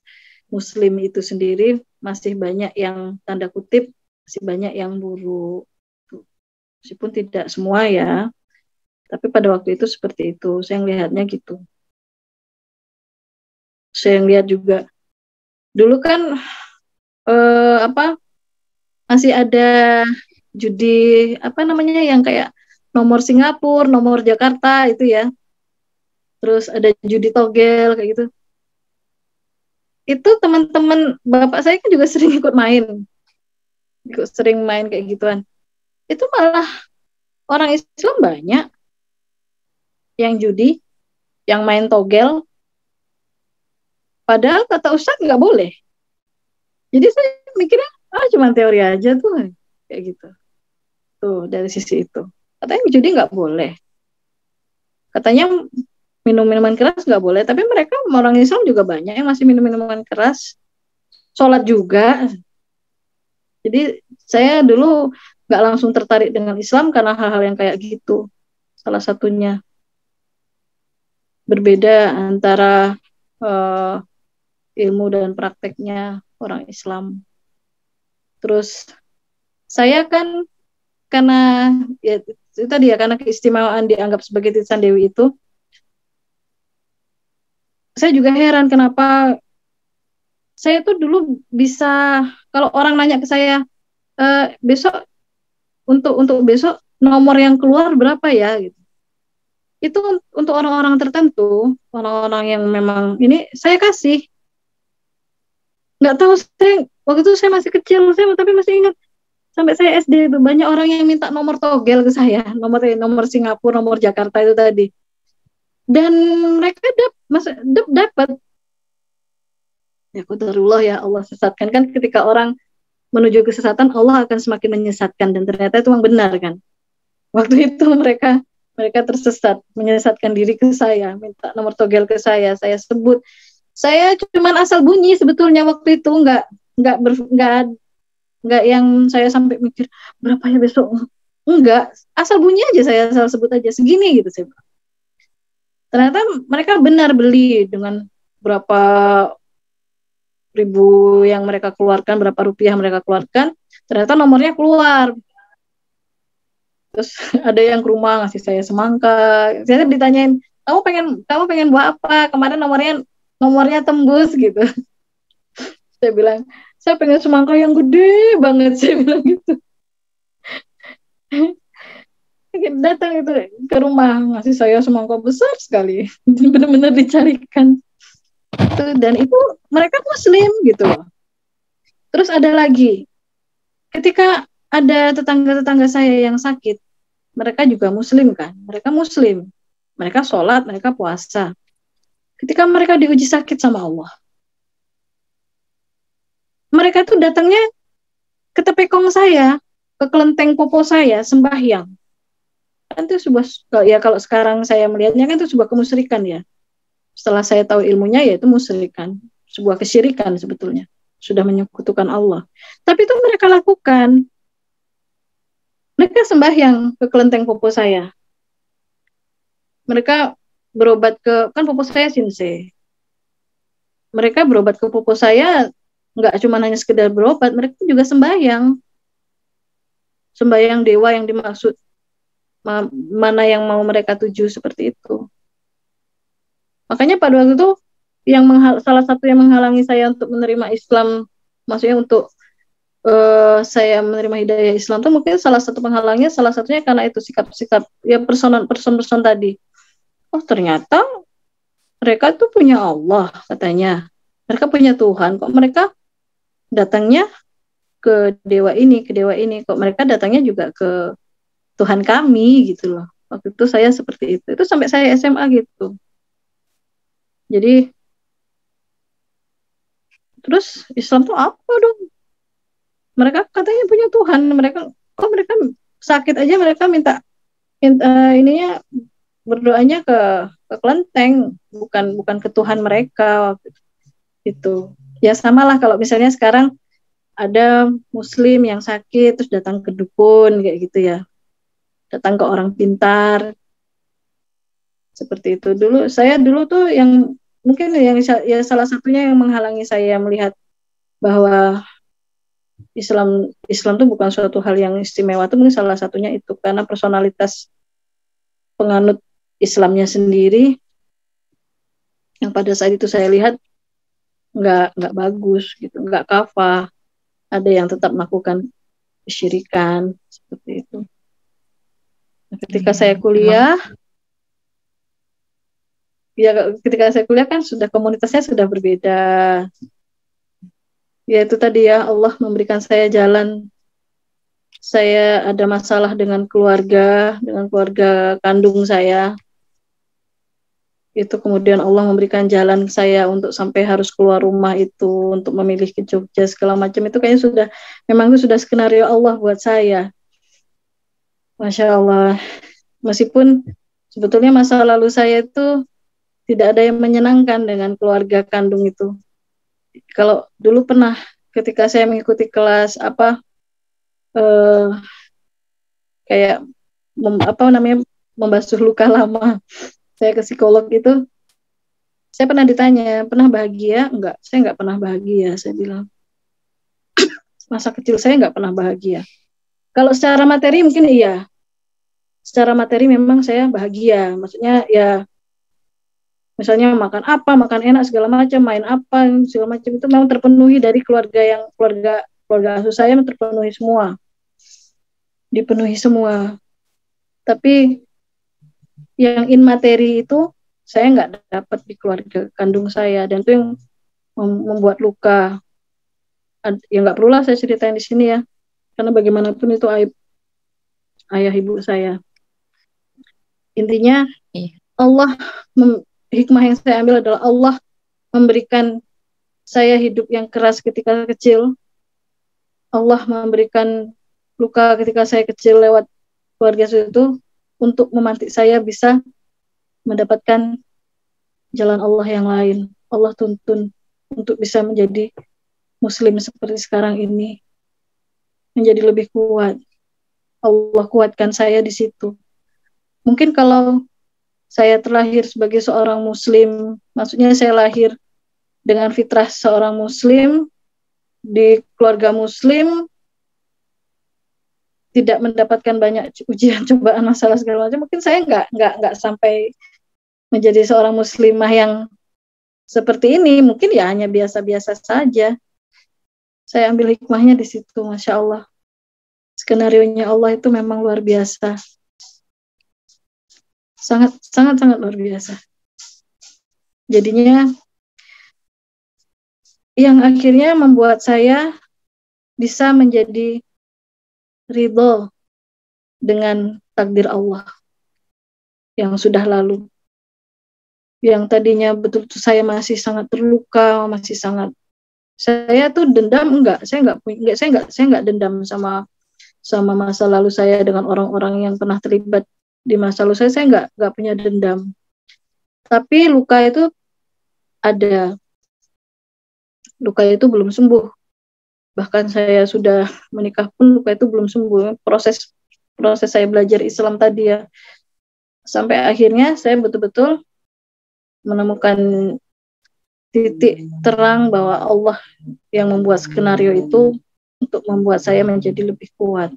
Muslim itu sendiri masih banyak yang tanda kutip, masih banyak yang buruk. Meskipun tidak semua ya, tapi pada waktu itu seperti itu. Saya melihatnya gitu. Saya lihat juga dulu kan apa masih ada judi apa namanya yang kayak nomor Singapura, nomor Jakarta itu ya. Terus ada judi togel kayak gitu. Itu teman-teman bapak saya kan juga sering ikut main. Ikut sering main kayak gituan. Itu malah orang Islam banyak yang judi, yang main togel. Padahal kata Ustadz nggak boleh. Jadi saya mikirnya, cuma teori aja tuh. Kayak gitu. Tuh, dari sisi itu. Katanya judi nggak boleh. Katanya minum minuman keras nggak boleh. Tapi mereka orang Islam juga banyak yang masih minum minuman keras. Sholat juga. Jadi saya dulu nggak langsung tertarik dengan Islam karena hal-hal yang kayak gitu. Salah satunya berbeda antara ilmu dan prakteknya orang Islam. Terus saya kan karena ya itu tadi ya, karena keistimewaan dianggap sebagai titisan Dewi itu, saya juga heran kenapa saya tuh dulu bisa, kalau orang nanya ke saya, besok untuk besok nomor yang keluar berapa ya gitu. Itu untuk orang-orang tertentu, orang-orang yang memang ini saya kasih. Nggak tahu, saya waktu itu saya masih kecil, saya tapi masih ingat sampai saya SD itu banyak orang yang minta nomor togel ke saya, nomor Singapura, nomor Jakarta itu tadi. Dan mereka dapat. Ya qadarullah, ya Allah sesatkan, kan ketika orang menuju kesesatan Allah akan semakin menyesatkan, dan ternyata itu memang benar kan. Waktu itu mereka tersesat, menyesatkan diri ke saya, minta nomor togel ke saya sebut. Saya cuma asal bunyi sebetulnya waktu itu, nggak yang saya sampai mikir berapa ya besok. Enggak, asal bunyi aja, saya asal sebut aja segini gitu saya. Ternyata mereka benar beli dengan berapa ribu yang mereka keluarkan, berapa rupiah mereka keluarkan, ternyata nomornya keluar. Terus ada yang ke rumah ngasih saya semangka. Saya ditanyain, kamu pengen buat apa? Kemarin nomornya tembus gitu. Saya bilang, saya pengen semangka yang gede banget, saya bilang gitu. Datang itu ke rumah ngasih saya semangka besar sekali, benar-benar dicarikan. Dan itu mereka Muslim gitu loh. Terus ada lagi, ketika ada tetangga-tetangga saya yang sakit, mereka juga Muslim kan, mereka sholat, mereka puasa. Ketika mereka diuji sakit sama Allah, mereka tuh datangnya ke tepekong saya, ke kelenteng popo saya, sembahyang. Kan itu sebuah, ya kalau sekarang saya melihatnya kan itu sebuah kemusyrikan ya. Setelah saya tahu ilmunya, ya itu musyrikan, sebuah kesyirikan sebetulnya, sudah menyekutukan Allah. Tapi itu mereka lakukan. Mereka sembahyang ke kelenteng popo saya. Mereka berobat kan popo saya Sinse. Mereka berobat ke popo saya, nggak cuma hanya sekedar berobat, mereka juga sembahyang dewa yang dimaksud, mana yang mau mereka tuju, seperti itu. Makanya pada waktu itu salah satu yang menghalangi saya untuk menerima Islam, maksudnya untuk saya menerima hidayah Islam itu mungkin salah satunya karena itu sikap-sikap ya person tadi. Oh ternyata mereka tuh punya Allah katanya, mereka punya Tuhan, kok mereka datangnya ke dewa ini, kok mereka datangnya juga ke Tuhan kami gitu loh. Waktu itu saya seperti itu sampai saya SMA gitu. Jadi terus Islam tuh apa dong? Mereka katanya punya Tuhan, mereka sakit aja mereka minta ininya, berdoanya ke kelenteng, bukan ke Tuhan mereka itu. Ya samalah kalau misalnya sekarang ada Muslim yang sakit terus datang ke dukun kayak gitu ya, datang ke orang pintar seperti itu. Saya dulu tuh yang mungkin yang ya salah satunya yang menghalangi saya melihat bahwa Islam itu bukan suatu hal yang istimewa, itu mungkin salah satunya itu karena personalitas penganut Islamnya sendiri yang pada saat itu saya lihat nggak bagus gitu, nggak kafah. Ada yang tetap melakukan kesyirikan seperti itu. Nah, ketika saya kuliah, ketika saya kuliah kan sudah komunitasnya sudah berbeda. Ya itu tadi ya, Allah memberikan saya jalan. Saya ada masalah dengan keluarga kandung saya. Itu kemudian Allah memberikan jalan saya untuk sampai harus keluar rumah itu, untuk memilih ke Jogja segala macam, itu kayaknya memang itu sudah skenario Allah buat saya. Masya Allah. Meskipun sebetulnya masa lalu saya itu tidak ada yang menyenangkan dengan keluarga kandung itu. Kalau dulu pernah ketika saya mengikuti kelas kayak membasuh luka lama, saya ke psikolog itu, saya pernah ditanya, pernah bahagia? Enggak, saya enggak pernah bahagia, saya bilang. Masa kecil saya enggak pernah bahagia. Kalau secara materi mungkin iya. Secara materi memang saya bahagia. Maksudnya ya, misalnya makan apa, makan enak segala macam, main apa segala macam, itu memang terpenuhi dari keluarga asuh saya, terpenuhi semua. Dipenuhi semua. Tapi yang in materi itu saya nggak dapat di keluarga kandung saya, dan itu yang membuat luka. Ya nggak perlulah saya ceritain di sini ya, karena bagaimanapun itu aib ayah ibu saya. Intinya Allah, hikmah yang saya ambil adalah Allah memberikan saya hidup yang keras ketika kecil. Allah memberikan luka ketika saya kecil lewat keluarga itu, untuk memantik saya bisa mendapatkan jalan Allah yang lain. Allah tuntun untuk bisa menjadi muslim seperti sekarang ini, menjadi lebih kuat. Allah kuatkan saya di situ. Mungkin kalau saya terlahir sebagai seorang muslim, maksudnya saya lahir dengan fitrah seorang muslim, di keluarga muslim, tidak mendapatkan banyak ujian, cobaan, masalah segala macam, mungkin saya nggak sampai menjadi seorang muslimah yang seperti ini. Mungkin ya hanya biasa-biasa saja. Saya ambil hikmahnya di situ, Masya Allah. Skenario-nya Allah itu memang luar biasa. Sangat luar biasa. Jadinya yang akhirnya membuat saya bisa menjadi ridho dengan takdir Allah yang sudah lalu. Yang tadinya betul-betul saya masih sangat terluka, saya tuh dendam saya nggak dendam sama masa lalu saya dengan orang-orang yang pernah terlibat di masa lalu saya nggak punya dendam. Tapi luka itu ada, luka itu belum sembuh. Bahkan saya sudah menikah pun luka itu belum sembuh. Proses saya belajar Islam tadi ya, sampai akhirnya saya betul-betul menemukan titik terang bahwa Allah yang membuat skenario itu untuk membuat saya menjadi lebih kuat.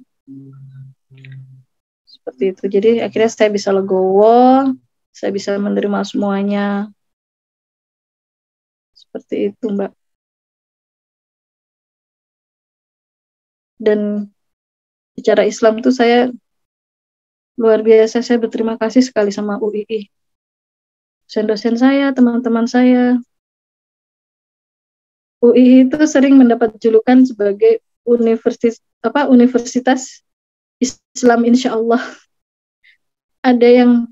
Seperti itu. Jadi akhirnya saya bisa legowo, saya bisa menerima semuanya. Seperti itu, Mbak. Dan secara Islam tuh saya luar biasa, saya berterima kasih sekali sama UII. Dosen-dosen saya, teman-teman saya. UII itu sering mendapat julukan sebagai Universitas Islam Insya Allah. Ada yang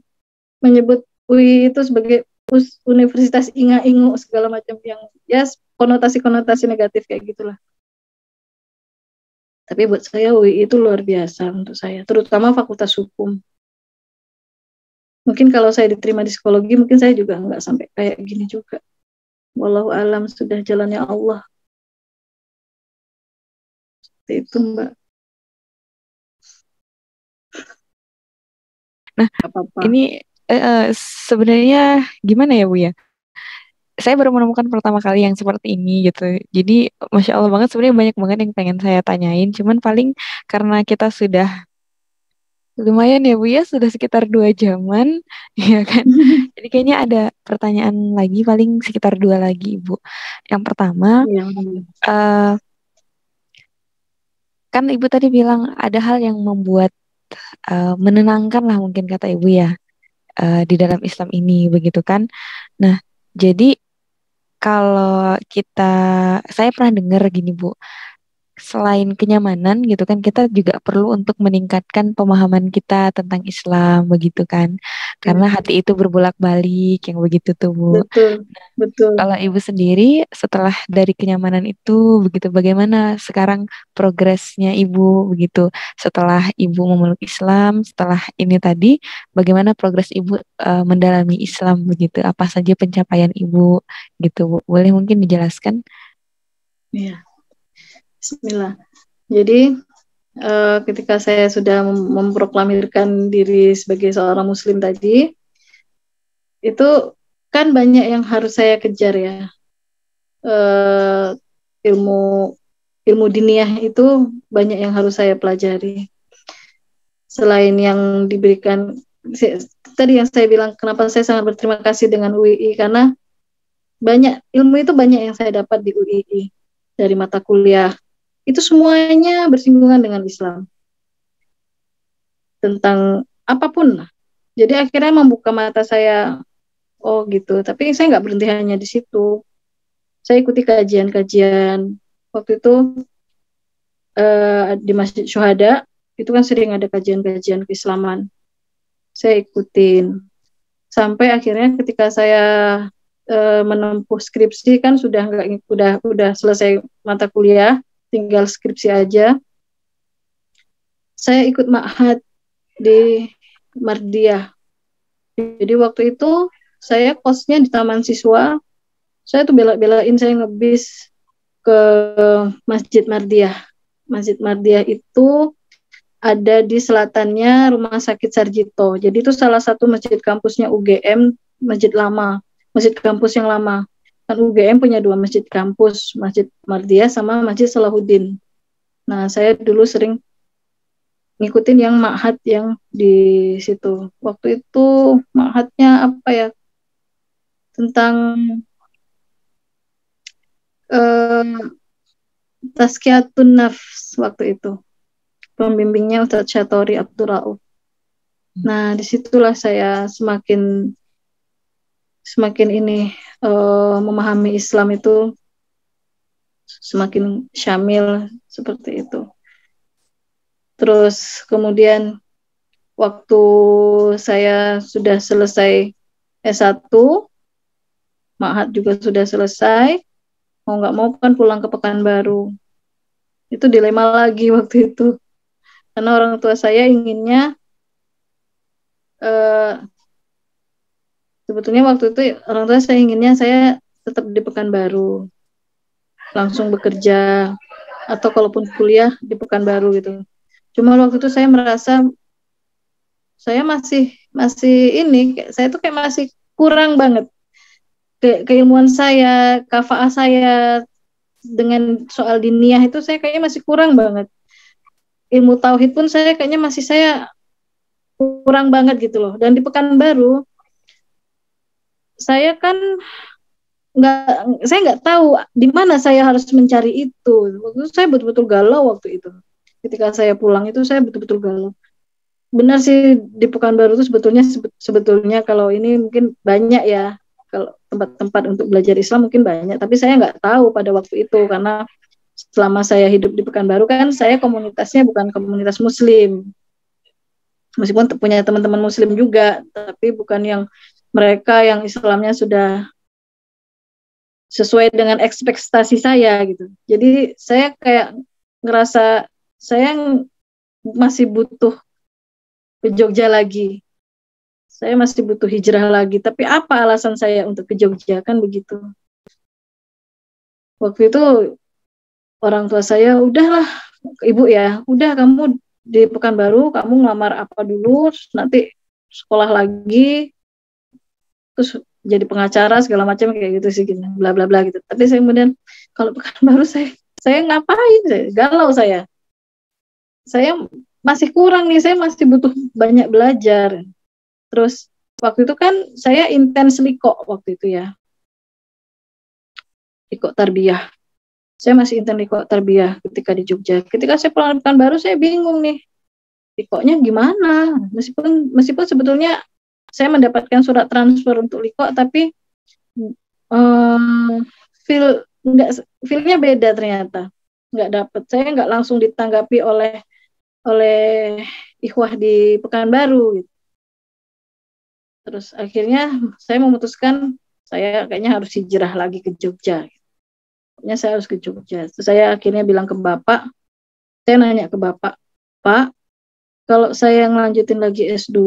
menyebut UII itu sebagai universitas inga-ingu segala macam, yang ya konotasi negatif kayak gitulah. Tapi buat saya UII itu luar biasa untuk saya, terutama Fakultas Hukum. Mungkin kalau saya diterima di psikologi, mungkin saya juga nggak sampai kayak gini juga. Wallahu alam, sudah jalannya Allah. Seperti itu, Mbak. Nah, ini sebenarnya gimana ya, Bu ya? Saya baru menemukan pertama kali yang seperti ini gitu. Jadi Masya Allah banget, sebenarnya banyak banget yang pengen saya tanyain. Cuman paling karena kita sudah lumayan ya Bu ya, sudah sekitar 2 jaman, ya kan. Jadi kayaknya ada pertanyaan lagi, paling sekitar 2 lagi Bu. Yang pertama, kan ibu tadi bilang ada hal yang membuat menenangkan lah mungkin kata ibu ya, di dalam Islam ini begitu kan. Nah, jadi kalau saya pernah dengar gini Bu, selain kenyamanan gitu kan, kita juga perlu untuk meningkatkan pemahaman kita tentang Islam begitu kan, karena hati itu berbolak-balik yang begitu tuh Bu. Betul, betul. Kalau ibu sendiri setelah dari kenyamanan itu begitu, bagaimana sekarang progresnya ibu begitu setelah ibu memeluk Islam, setelah ini tadi bagaimana progres ibu mendalami Islam begitu, apa saja pencapaian ibu gitu Bu? Boleh mungkin dijelaskan? Iya, Bismillah. Jadi ketika saya sudah memproklamirkan diri sebagai seorang Muslim tadi, itu kan banyak yang harus saya kejar ya. Eh, ilmu ilmu diniyah itu banyak yang harus saya pelajari. Selain yang diberikan tadi yang saya bilang, kenapa saya sangat berterima kasih dengan UII, karena banyak ilmu itu banyak yang saya dapat di UII dari mata kuliah. Itu semuanya bersinggungan dengan Islam, tentang apapun lah. Jadi akhirnya membuka mata saya, oh gitu. Tapi saya nggak berhenti hanya di situ. Saya ikuti kajian-kajian. Waktu itu di Masjid Syuhada, itu kan sering ada kajian-kajian keislaman. Saya ikutin. Sampai akhirnya ketika saya menempuh skripsi, kan udah selesai mata kuliah, tinggal skripsi aja. Saya ikut ma'had di Mardiyah. Jadi waktu itu saya kosnya di Taman Siswa. Saya tuh bela-belain saya ngebis ke Masjid Mardiyah. Masjid Mardiyah itu ada di selatannya Rumah Sakit Sarjito. Jadi itu salah satu masjid kampusnya UGM, masjid lama, masjid kampus yang lama. Kan UGM punya 2 masjid kampus, Masjid Mardiyah sama Masjid Salahuddin. Nah, saya dulu sering ngikutin yang ma'had yang di situ. Waktu itu ma'hadnya apa ya? Tentang Tazkiyatun Nafs waktu itu. Pembimbingnya Ustadz Syatori Abdul Rauf. Nah, disitulah saya semakin ini memahami Islam itu semakin syamil seperti itu. Terus kemudian waktu saya sudah selesai S1, Ma'had juga sudah selesai, mau nggak mau kan pulang ke Pekanbaru. Itu dilema lagi waktu itu. Karena orang tua saya inginnya, sebetulnya waktu itu orang tua saya inginnya saya tetap di Pekanbaru, langsung bekerja, atau kalaupun kuliah di Pekanbaru gitu. Cuma waktu itu saya merasa saya masih saya tuh kayak masih kurang banget keilmuan saya, kafaah saya dengan soal diniyah itu saya kayaknya masih kurang banget. Ilmu tauhid pun saya kayaknya masih saya kurang banget gitu loh. Dan di Pekanbaru saya kan saya nggak tahu di mana saya harus mencari itu. Waktu itu saya betul-betul galau waktu itu. Ketika saya pulang itu saya betul-betul galau. Benar sih di Pekanbaru itu sebetulnya kalau ini mungkin banyak ya, kalau tempat-tempat untuk belajar Islam mungkin banyak, tapi saya nggak tahu pada waktu itu karena selama saya hidup di Pekanbaru kan saya komunitasnya bukan komunitas Muslim, meskipun punya teman-teman Muslim juga, tapi bukan yang mereka yang Islamnya sudah sesuai dengan ekspektasi saya gitu. Jadi saya kayak ngerasa saya masih butuh ke Jogja lagi. Saya masih butuh hijrah lagi. Tapi apa alasan saya untuk ke Jogja? Kan begitu. Waktu itu orang tua saya, udahlah ibu ya, udah kamu di Pekanbaru, kamu ngelamar apa dulu, nanti sekolah lagi, terus jadi pengacara segala macam kayak gitu sih, gitu, bla bla bla gitu. Tapi saya kemudian kalau Pekanbaru saya ngapain? Galau saya. Saya masih kurang nih, saya masih butuh banyak belajar. Terus waktu itu kan saya intens liko waktu itu ya, liko tarbiyah. Saya masih intern Liqa Tarbiyah ketika di Jogja. Ketika saya pulang Pekanbaru, saya bingung nih, Liqonya gimana? Meskipun sebetulnya saya mendapatkan surat transfer untuk Liqa, tapi feelnya beda ternyata. Nggak dapat. Saya nggak langsung ditanggapi oleh ikhwah di Pekanbaru gitu. Terus akhirnya saya memutuskan saya kayaknya harus hijrah lagi ke Jogja. Pokoknya saya harus ke Jogja. Terus saya akhirnya bilang ke Bapak, saya nanya ke Bapak, Pak, kalau saya ngelanjutin lagi S2,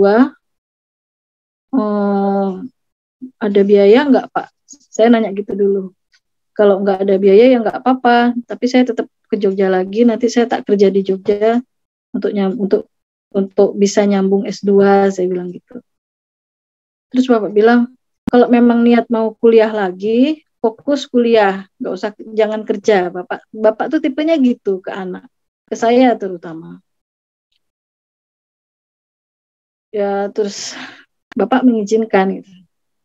ada biaya nggak Pak? Saya nanya gitu dulu. Kalau nggak ada biaya ya nggak apa-apa, tapi saya tetap ke Jogja lagi, nanti saya tak kerja di Jogja untuk bisa nyambung S2, saya bilang gitu. Terus Bapak bilang, kalau memang niat mau kuliah lagi, fokus kuliah, nggak usah, jangan kerja. Bapak tuh tipenya gitu ke anak, ke saya terutama. Ya terus Bapak mengizinkan gitu.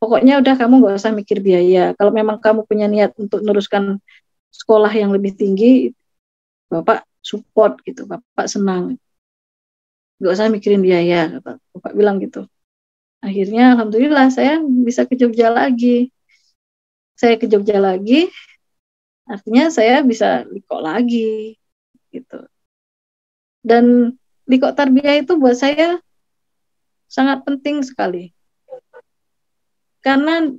Pokoknya udah kamu nggak usah mikir biaya. Kalau memang kamu punya niat untuk meneruskan sekolah yang lebih tinggi, Bapak support gitu, Bapak senang. Nggak usah mikirin biaya, Bapak bilang gitu. Akhirnya alhamdulillah saya bisa ke Jogja lagi. Saya ke Jogja lagi, artinya saya bisa Liqa lagi gitu. Dan Liqa Tarbiyah itu buat saya sangat penting sekali. Karena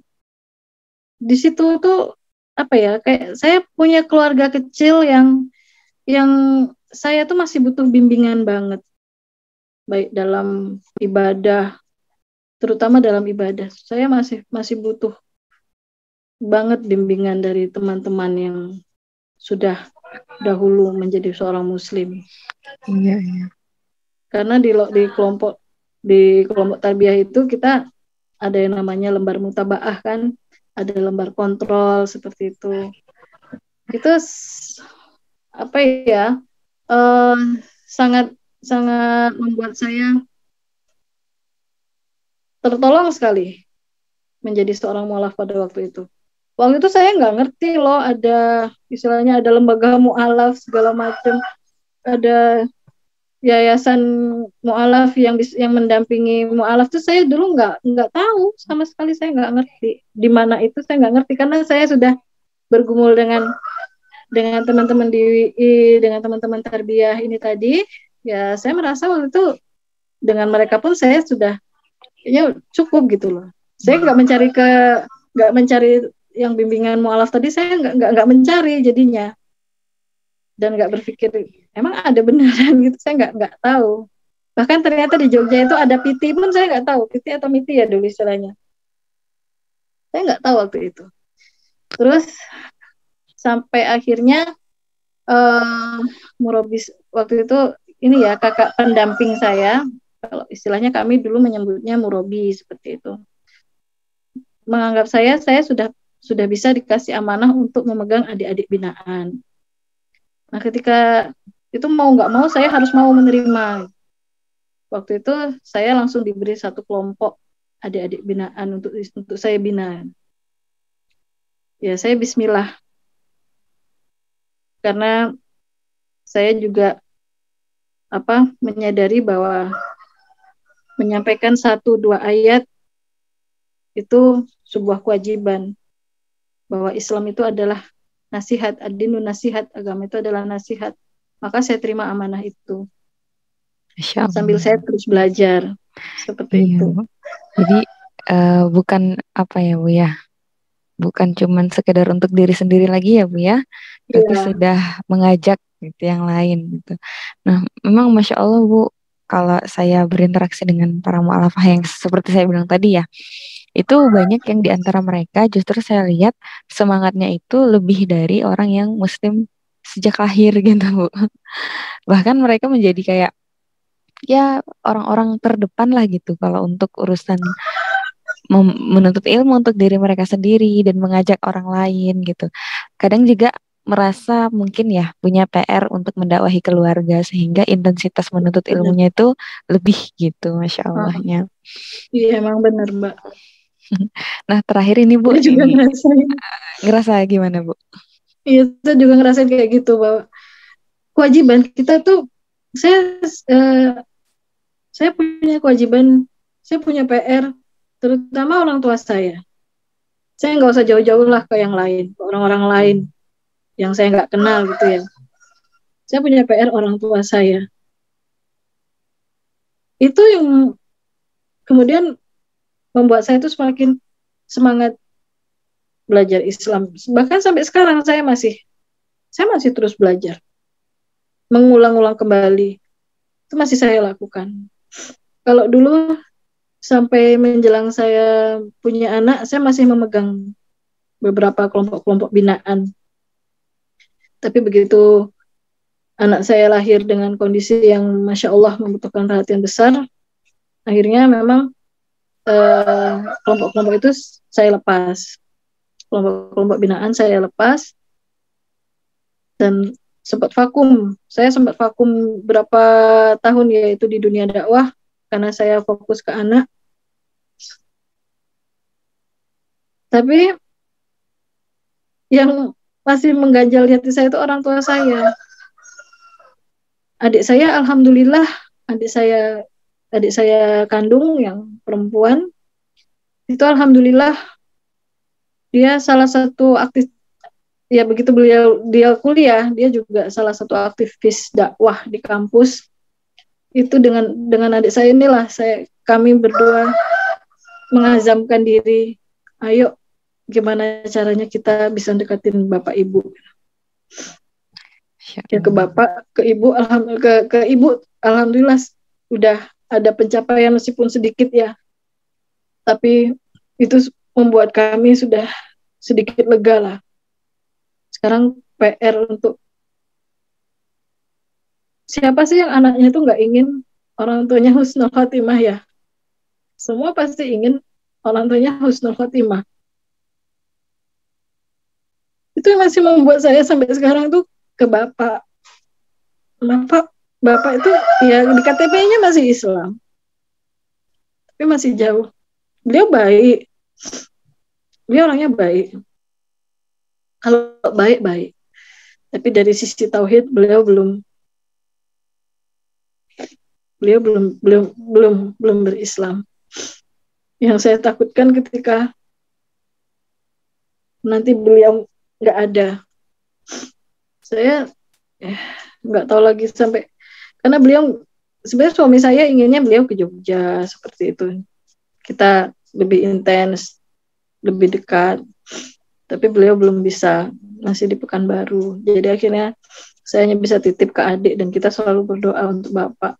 di situ tuh apa ya, kayak saya punya keluarga kecil yang saya tuh masih butuh bimbingan banget, baik dalam ibadah, terutama dalam ibadah. Saya masih butuh banget bimbingan dari teman-teman yang sudah dahulu menjadi seorang muslim. Iya, iya. Karena di kelompok tarbiyah itu kita ada yang namanya lembar mutabaah kan, ada lembar kontrol seperti itu. Itu apa ya? Sangat sangat membuat saya tertolong sekali menjadi seorang mualaf pada waktu itu. Waktu itu saya nggak ngerti loh, ada istilahnya ada lembaga mualaf segala macam, ada yayasan mualaf yang mendampingi mualaf tuh saya dulu nggak tahu sama sekali, saya nggak ngerti di mana itu, saya nggak ngerti karena saya sudah bergumul dengan teman-teman di WI, dengan teman-teman tarbiyah ini tadi, ya saya merasa waktu itu dengan mereka pun saya sudah kayaknya cukup gitu loh. Saya nggak mencari yang bimbingan mualaf tadi, saya nggak mencari jadinya, dan nggak berpikir emang ada beneran gitu, saya nggak tahu. Bahkan ternyata di Jogja itu ada PT pun saya nggak tahu, PT atau MITI ya dulu istilahnya, saya nggak tahu waktu itu. Terus sampai akhirnya murabis waktu itu ini ya, kakak pendamping saya, kalau istilahnya kami dulu menyebutnya murabi seperti itu, menganggap saya sudah bisa dikasih amanah untuk memegang adik-adik binaan. Nah ketika itu mau nggak mau saya harus mau menerima. Waktu itu saya langsung diberi satu kelompok adik-adik binaan untuk saya bina. Ya saya bismillah. Karena saya juga menyadari bahwa menyampaikan 1-2 ayat itu sebuah kewajiban. Bahwa Islam itu adalah nasihat, ad-dinu nasihat, agama itu adalah nasihat. Maka saya terima amanah itu. Sambil saya terus belajar seperti itu. Jadi bukan apa ya Bu ya, bukan cuman sekedar untuk diri sendiri lagi ya Bu ya, tapi sudah mengajak gitu yang lain gitu. Nah memang Masya Allah Bu, kalau saya berinteraksi dengan para mu'alafah yang seperti saya bilang tadi ya, itu banyak yang diantara mereka justru saya lihat semangatnya itu lebih dari orang yang muslim sejak lahir gitu Bu. Bahkan mereka menjadi kayak ya orang-orang terdepan lah gitu kalau untuk urusan menuntut ilmu untuk diri mereka sendiri dan mengajak orang lain gitu. Kadang juga merasa mungkin ya punya PR untuk mendakwahi keluarga sehingga intensitas menuntut ilmunya itu lebih gitu, Masya Allahnya. Iya emang benar Mbak. Nah terakhir ini Bu, ngerasa gimana Bu? Iya, saya juga ngerasain kayak gitu bahwa kewajiban kita tuh, saya saya punya kewajiban, saya punya PR, terutama orang tua saya. Saya nggak usah jauh-jauh lah ke yang lain, ke orang-orang lain yang saya nggak kenal gitu ya. Saya punya PR orang tua saya. Itu yang kemudian membuat saya itu semakin semangat belajar Islam. Bahkan sampai sekarang saya masih terus belajar, mengulang-ulang kembali. Itu masih saya lakukan. Kalau dulu sampai menjelang saya punya anak, saya masih memegang beberapa kelompok-kelompok binaan. Tapi begitu anak saya lahir dengan kondisi yang Masya Allah membutuhkan perhatian besar, akhirnya memang kelompok-kelompok itu saya lepas. Kelompok-kelompok binaan saya lepas, dan saya sempat vakum berapa tahun, yaitu di dunia dakwah, karena saya fokus ke anak. Tapi yang masih mengganjal di hati saya itu orang tua saya. Adik saya, alhamdulillah, adik saya kandung yang perempuan itu alhamdulillah dia salah satu aktif, ya begitu dia kuliah, dia juga salah satu aktivis dakwah di kampus. Itu dengan adik saya inilah kami berdua mengazamkan diri, ayo gimana caranya kita bisa deketin bapak ibu. Ya ke bapak, ke ibu, ke ibu alhamdulillah udah ada pencapaian meskipun sedikit ya. Tapi itu membuat kami sudah sedikit lega lah. Sekarang PR untuk siapa sih yang anaknya itu nggak ingin orang tuanya husnul khotimah ya? Semua pasti ingin orang tuanya husnul khotimah. Itu yang masih membuat saya sampai sekarang tuh ke bapak. Bapak itu ya di KTP-nya masih Islam, tapi masih jauh. Beliau baik, beliau orangnya baik. Kalau baik, tapi dari sisi tauhid beliau belum berislam. Yang saya takutkan ketika nanti beliau nggak ada, saya nggak tahu lagi sampai, karena beliau sebenarnya suami saya inginnya beliau ke Jogja seperti itu, kita lebih intens, lebih dekat, tapi beliau belum bisa, masih di Pekanbaru. Jadi akhirnya saya hanya bisa titip ke adik dan kita selalu berdoa untuk bapak.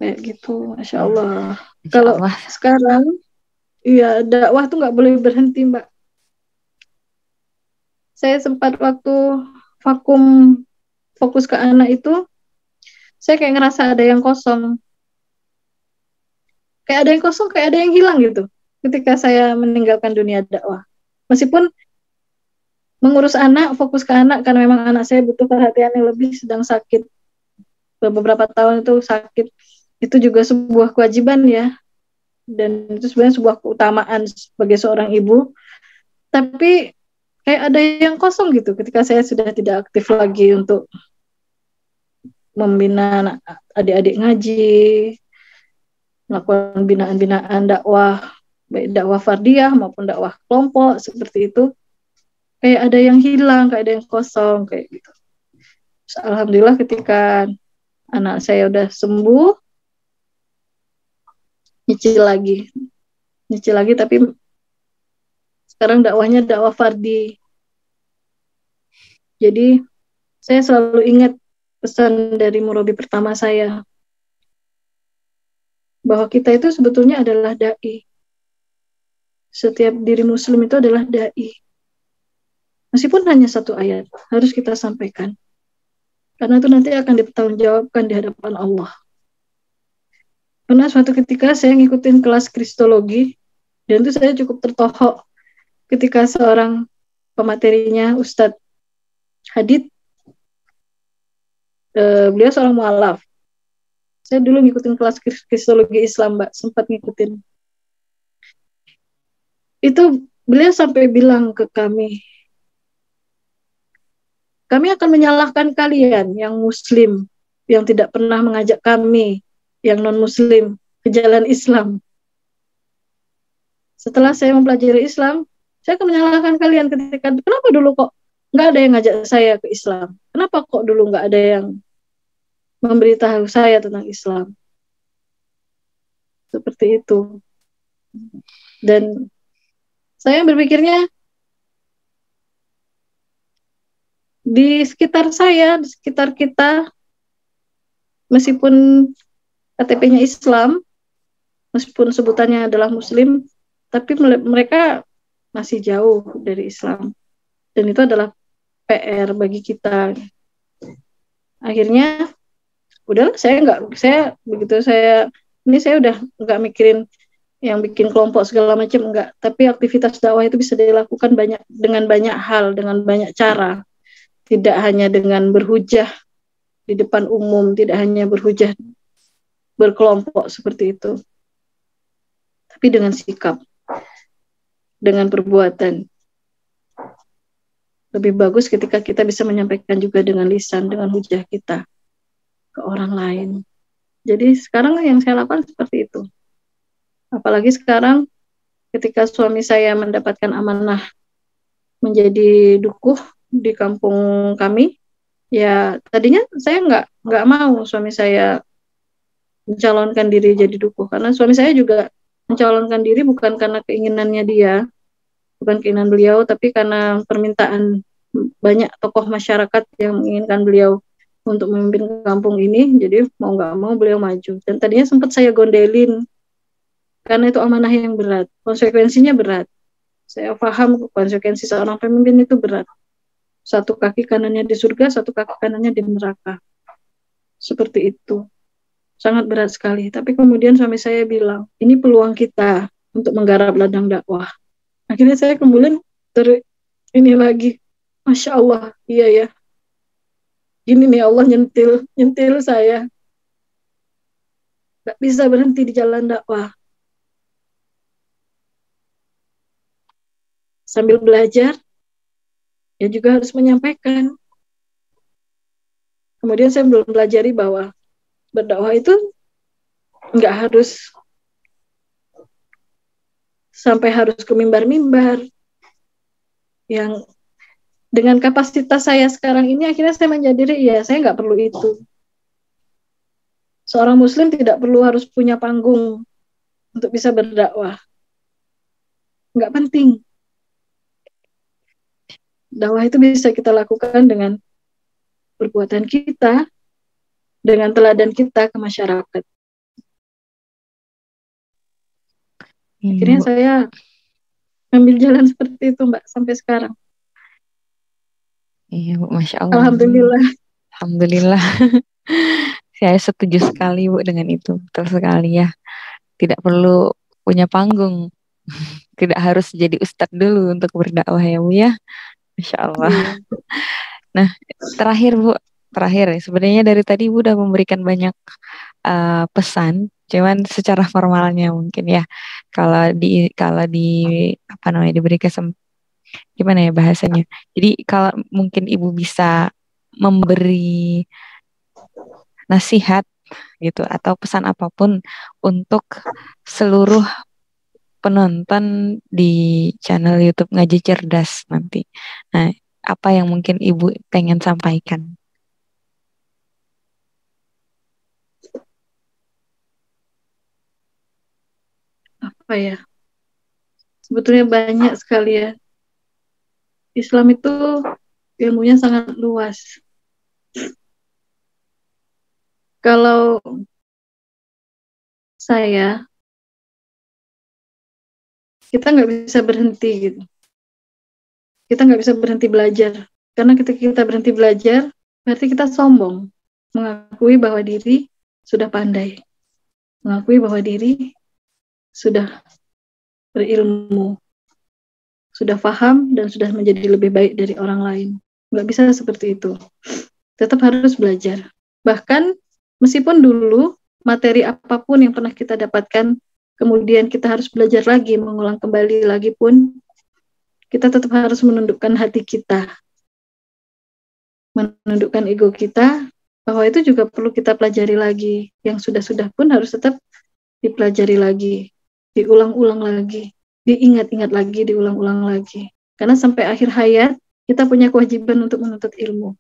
Kayak gitu, Masya Allah. Kalau sekarang, ya dakwah tuh nggak boleh berhenti, Mbak. Saya sempat waktu vakum fokus ke anak itu, saya kayak ngerasa ada yang kosong. Kayak ada yang kosong, kayak ada yang hilang gitu. Ketika saya meninggalkan dunia dakwah. Meskipun mengurus anak, fokus ke anak, karena memang anak saya butuh perhatian yang lebih, sedang sakit. Beberapa tahun itu sakit. Itu juga sebuah kewajiban ya. Dan itu sebenarnya sebuah keutamaan sebagai seorang ibu. Tapi kayak ada yang kosong gitu ketika saya sudah tidak aktif lagi untuk membina adik-adik ngaji, melakukan binaan-binaan dakwah, baik dakwah fardiyah maupun dakwah kelompok seperti itu. Kayak ada yang hilang, kayak ada yang kosong kayak gitu. Terus, alhamdulillah ketika anak saya udah sembuh, nyicil lagi, tapi sekarang dakwahnya dakwah fardi. Jadi saya selalu ingat pesan dari murabi pertama saya, bahwa kita itu sebetulnya adalah dai. Setiap diri muslim itu adalah dai. Meskipun hanya satu ayat, harus kita sampaikan. Karena itu nanti akan dipertanggungjawabkan di hadapan Allah. Pernah suatu ketika saya ngikutin kelas kristologi, dan itu saya cukup tertohok ketika seorang pematerinya Ustadz Hadid, beliau seorang mu'alaf. Saya dulu ngikutin kelas kristologi Islam, Mbak, sempat ngikutin. Itu beliau sampai bilang ke kami, kami akan menyalahkan kalian yang muslim, yang tidak pernah mengajak kami yang non-muslim ke jalan Islam. Setelah saya mempelajari Islam, saya akan menyalahkan kalian ketika, kenapa dulu kok nggak ada yang ngajak saya ke Islam? Kenapa kok dulu nggak ada yang memberitahu saya tentang Islam? Seperti itu. Dan saya berpikirnya, di sekitar saya, di sekitar kita, meskipun KTP-nya Islam, meskipun sebutannya adalah Muslim, tapi mereka masih jauh dari Islam. Dan itu adalah PR bagi kita. Akhirnya, udahlah, saya udah nggak mikirin yang bikin kelompok segala macam, enggak. Tapi aktivitas dakwah itu bisa dilakukan dengan banyak hal, dengan banyak cara. Tidak hanya dengan berhujah di depan umum, tidak hanya berhujah berkelompok seperti itu, tapi dengan sikap, dengan perbuatan. Lebih bagus ketika kita bisa menyampaikan juga dengan lisan, dengan hujah kita ke orang lain. Jadi sekarang yang saya lakukan seperti itu. Apalagi sekarang ketika suami saya mendapatkan amanah menjadi dukuh di kampung kami, ya tadinya saya nggak mau suami saya mencalonkan diri jadi dukuh, karena suami saya juga mencalonkan diri bukan karena keinginannya dia, bukan keinginan beliau, tapi karena permintaan banyak tokoh masyarakat yang menginginkan beliau untuk memimpin kampung ini. Jadi mau nggak mau beliau maju. Dan tadinya sempat saya gondelin karena itu amanah yang berat, konsekuensinya berat. Saya paham konsekuensi seorang pemimpin itu berat. Satu kaki kanannya di surga, satu kaki kanannya di neraka. Seperti itu. Sangat berat sekali. Tapi kemudian suami saya bilang, ini peluang kita untuk menggarap ladang dakwah. Akhirnya saya kemudian ini lagi, Masya Allah, iya ya. Gini nih Allah nyentil saya. Gak bisa berhenti di jalan dakwah. Sambil belajar, ya juga harus menyampaikan. Kemudian saya belum pelajari bahwa berdakwah itu nggak harus sampai harus ke mimbar-mimbar. Yang dengan kapasitas saya sekarang ini, akhirnya saya menyadari, ya saya nggak perlu itu. Seorang muslim tidak perlu harus punya panggung untuk bisa berdakwah. Nggak penting. Dakwah itu bisa kita lakukan dengan perbuatan kita, dengan teladan kita ke masyarakat. Akhirnya saya ambil jalan seperti itu, Mbak, sampai sekarang. Iya, Bu, Masya Allah. Alhamdulillah. Alhamdulillah. Saya setuju sekali, Bu, dengan itu. Betul sekali ya. Tidak perlu punya panggung. Tidak harus jadi ustadz dulu untuk berdakwah ya, Bu ya. Masya Allah. Iya. Nah, terakhir Bu, ya. Sebenarnya dari tadi Bu udah memberikan banyak pesan, cuman secara formalnya mungkin ya. Kalau di apa namanya, diberi gimana ya bahasanya. Jadi kalau mungkin Ibu bisa memberi nasihat gitu atau pesan apapun untuk seluruh penonton di channel YouTube Ngaji Cerdas nanti. Nah, apa yang mungkin Ibu pengen sampaikan? Apa ya? Sebetulnya banyak sekali ya. Islam itu ilmunya sangat luas. Kalau kita nggak bisa berhenti gitu. Kita nggak bisa berhenti belajar. Karena ketika kita berhenti belajar, berarti kita sombong. Mengakui bahwa diri sudah pandai. Mengakui bahwa diri sudah berilmu. Sudah paham dan sudah menjadi lebih baik dari orang lain. Nggak bisa seperti itu. Tetap harus belajar. Bahkan meskipun dulu materi apapun yang pernah kita dapatkan, kemudian kita harus belajar lagi, mengulang kembali lagi pun, kita tetap harus menundukkan hati kita. menundukkan ego kita, bahwa itu juga perlu kita pelajari lagi. Yang sudah-sudah pun harus tetap dipelajari lagi, diulang-ulang lagi, diingat-ingat lagi, diulang-ulang lagi. Karena sampai akhir hayat, kita punya kewajiban untuk menuntut ilmu.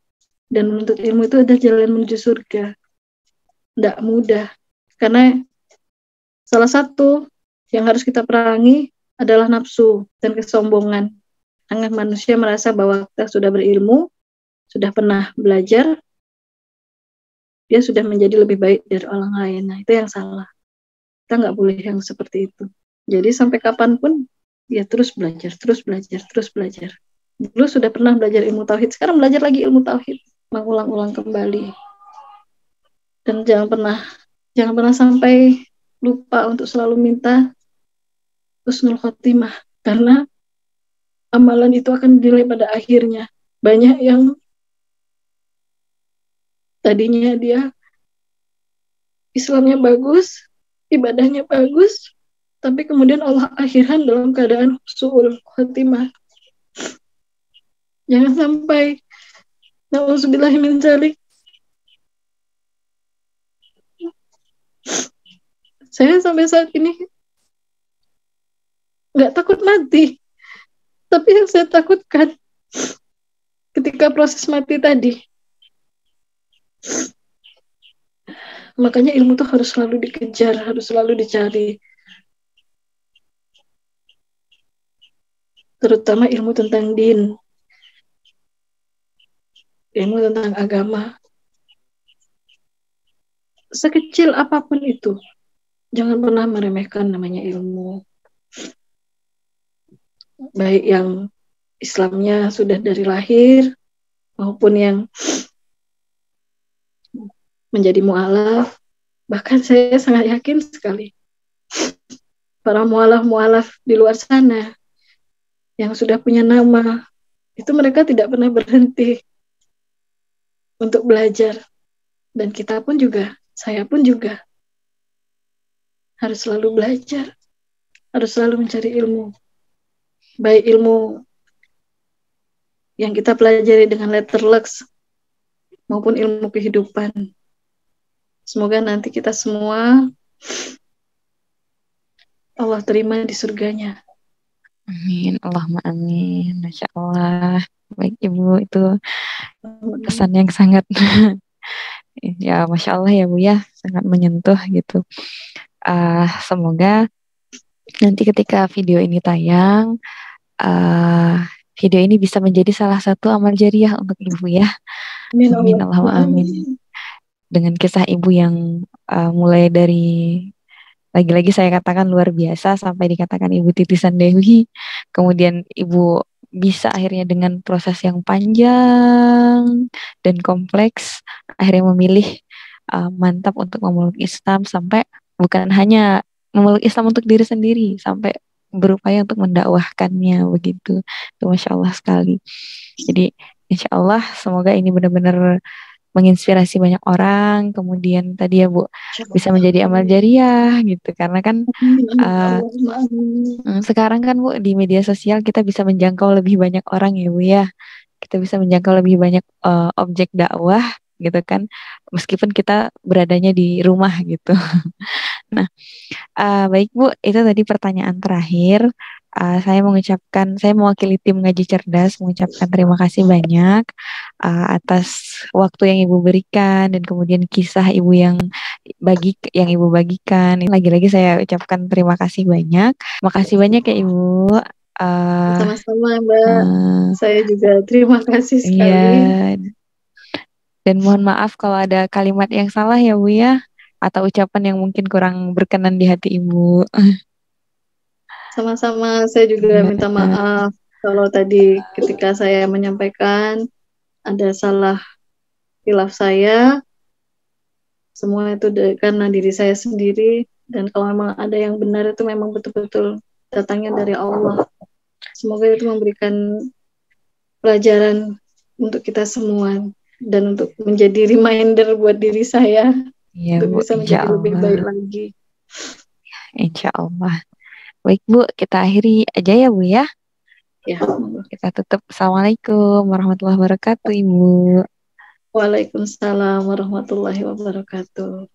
Dan menuntut ilmu itu adalah jalan menuju surga. Tidak mudah. Karena salah satu yang harus kita perangi adalah nafsu dan kesombongan. Karena manusia merasa bahwa kita sudah berilmu, sudah pernah belajar, dia sudah menjadi lebih baik dari orang lain. Nah, itu yang salah. Kita nggak boleh yang seperti itu. Jadi sampai kapanpun, ya terus belajar, terus belajar, terus belajar. Dulu sudah pernah belajar ilmu tauhid, sekarang belajar lagi ilmu tauhid, mengulang-ulang kembali. Dan jangan pernah sampai lupa untuk selalu minta husnul khotimah, karena amalan itu akan dinilai pada akhirnya. Banyak yang tadinya dia Islamnya bagus, ibadahnya bagus, tapi kemudian Allah akhirkan dalam keadaan su'ul khotimah. Jangan sampai na'udzubillahi min dzalik. Saya sampai saat ini nggak takut mati, tapi yang saya takutkan ketika proses mati tadi. Makanya ilmu tuh harus selalu dikejar, harus selalu dicari. Terutama ilmu tentang din, ilmu tentang agama. Sekecil apapun itu, jangan pernah meremehkan namanya ilmu. Baik yang Islamnya sudah dari lahir, maupun yang menjadi mu'alaf. Bahkan saya sangat yakin sekali, para mu'alaf-mu'alaf di luar sana, yang sudah punya nama, itu mereka tidak pernah berhenti untuk belajar. Dan kita pun juga, saya pun juga, harus selalu belajar, harus selalu mencari ilmu. Baik ilmu yang kita pelajari dengan letter lux, maupun ilmu kehidupan. Semoga nanti kita semua Allah terima di surganya. Amin, Allahumma amin. Masya Allah. Baik Ibu, itu pesan yang sangat ya Masya Allah ya Bu ya, sangat menyentuh gitu. Semoga nanti ketika video ini tayang, video ini bisa menjadi salah satu amal jariah untuk Ibu ya. Amin, Allahumma amin. Dengan kisah Ibu yang mulai dari, lagi-lagi saya katakan luar biasa, sampai dikatakan Ibu titisan Dewi, kemudian Ibu bisa akhirnya dengan proses yang panjang dan kompleks akhirnya memilih mantap untuk memeluk Islam, sampai bukan hanya memeluk Islam untuk diri sendiri, sampai berupaya untuk mendakwahkannya begitu. Itu Masya Allah sekali. Jadi Insya Allah semoga ini benar-benar menginspirasi banyak orang, kemudian tadi ya Bu bisa menjadi amal jariah gitu, karena kan sekarang kan Bu di media sosial kita bisa menjangkau lebih banyak orang ya Bu ya, kita bisa menjangkau lebih banyak objek dakwah gitu kan, meskipun kita beradanya di rumah gitu. Nah, baik Bu, itu tadi pertanyaan terakhir. Saya mewakili tim Ngaji Cerdas mengucapkan terima kasih banyak atas waktu yang Ibu berikan dan kemudian kisah Ibu yang Ibu bagikan. Lagi-lagi saya ucapkan terima kasih banyak. Makasih banyak ya Ibu. Sama-sama Mbak. Saya juga terima kasih sekali. Iya. Dan mohon maaf kalau ada kalimat yang salah ya Bu ya, atau ucapan yang mungkin kurang berkenan di hati Ibu. Sama-sama, saya juga minta maaf kalau tadi ketika saya menyampaikan ada salah khilaf saya. Semua itu karena diri saya sendiri, dan kalau memang ada yang benar itu memang betul-betul datangnya dari Allah. Semoga itu memberikan pelajaran untuk kita semua dan untuk menjadi reminder buat diri saya ya, untuk Bu, bisa menjadi lebih baik lagi. Insya Allah. Baik Bu, kita akhiri aja ya Bu ya. Ya. Kita tutup. Assalamualaikum warahmatullahi wabarakatuh Ibu. Waalaikumsalam warahmatullahi wabarakatuh.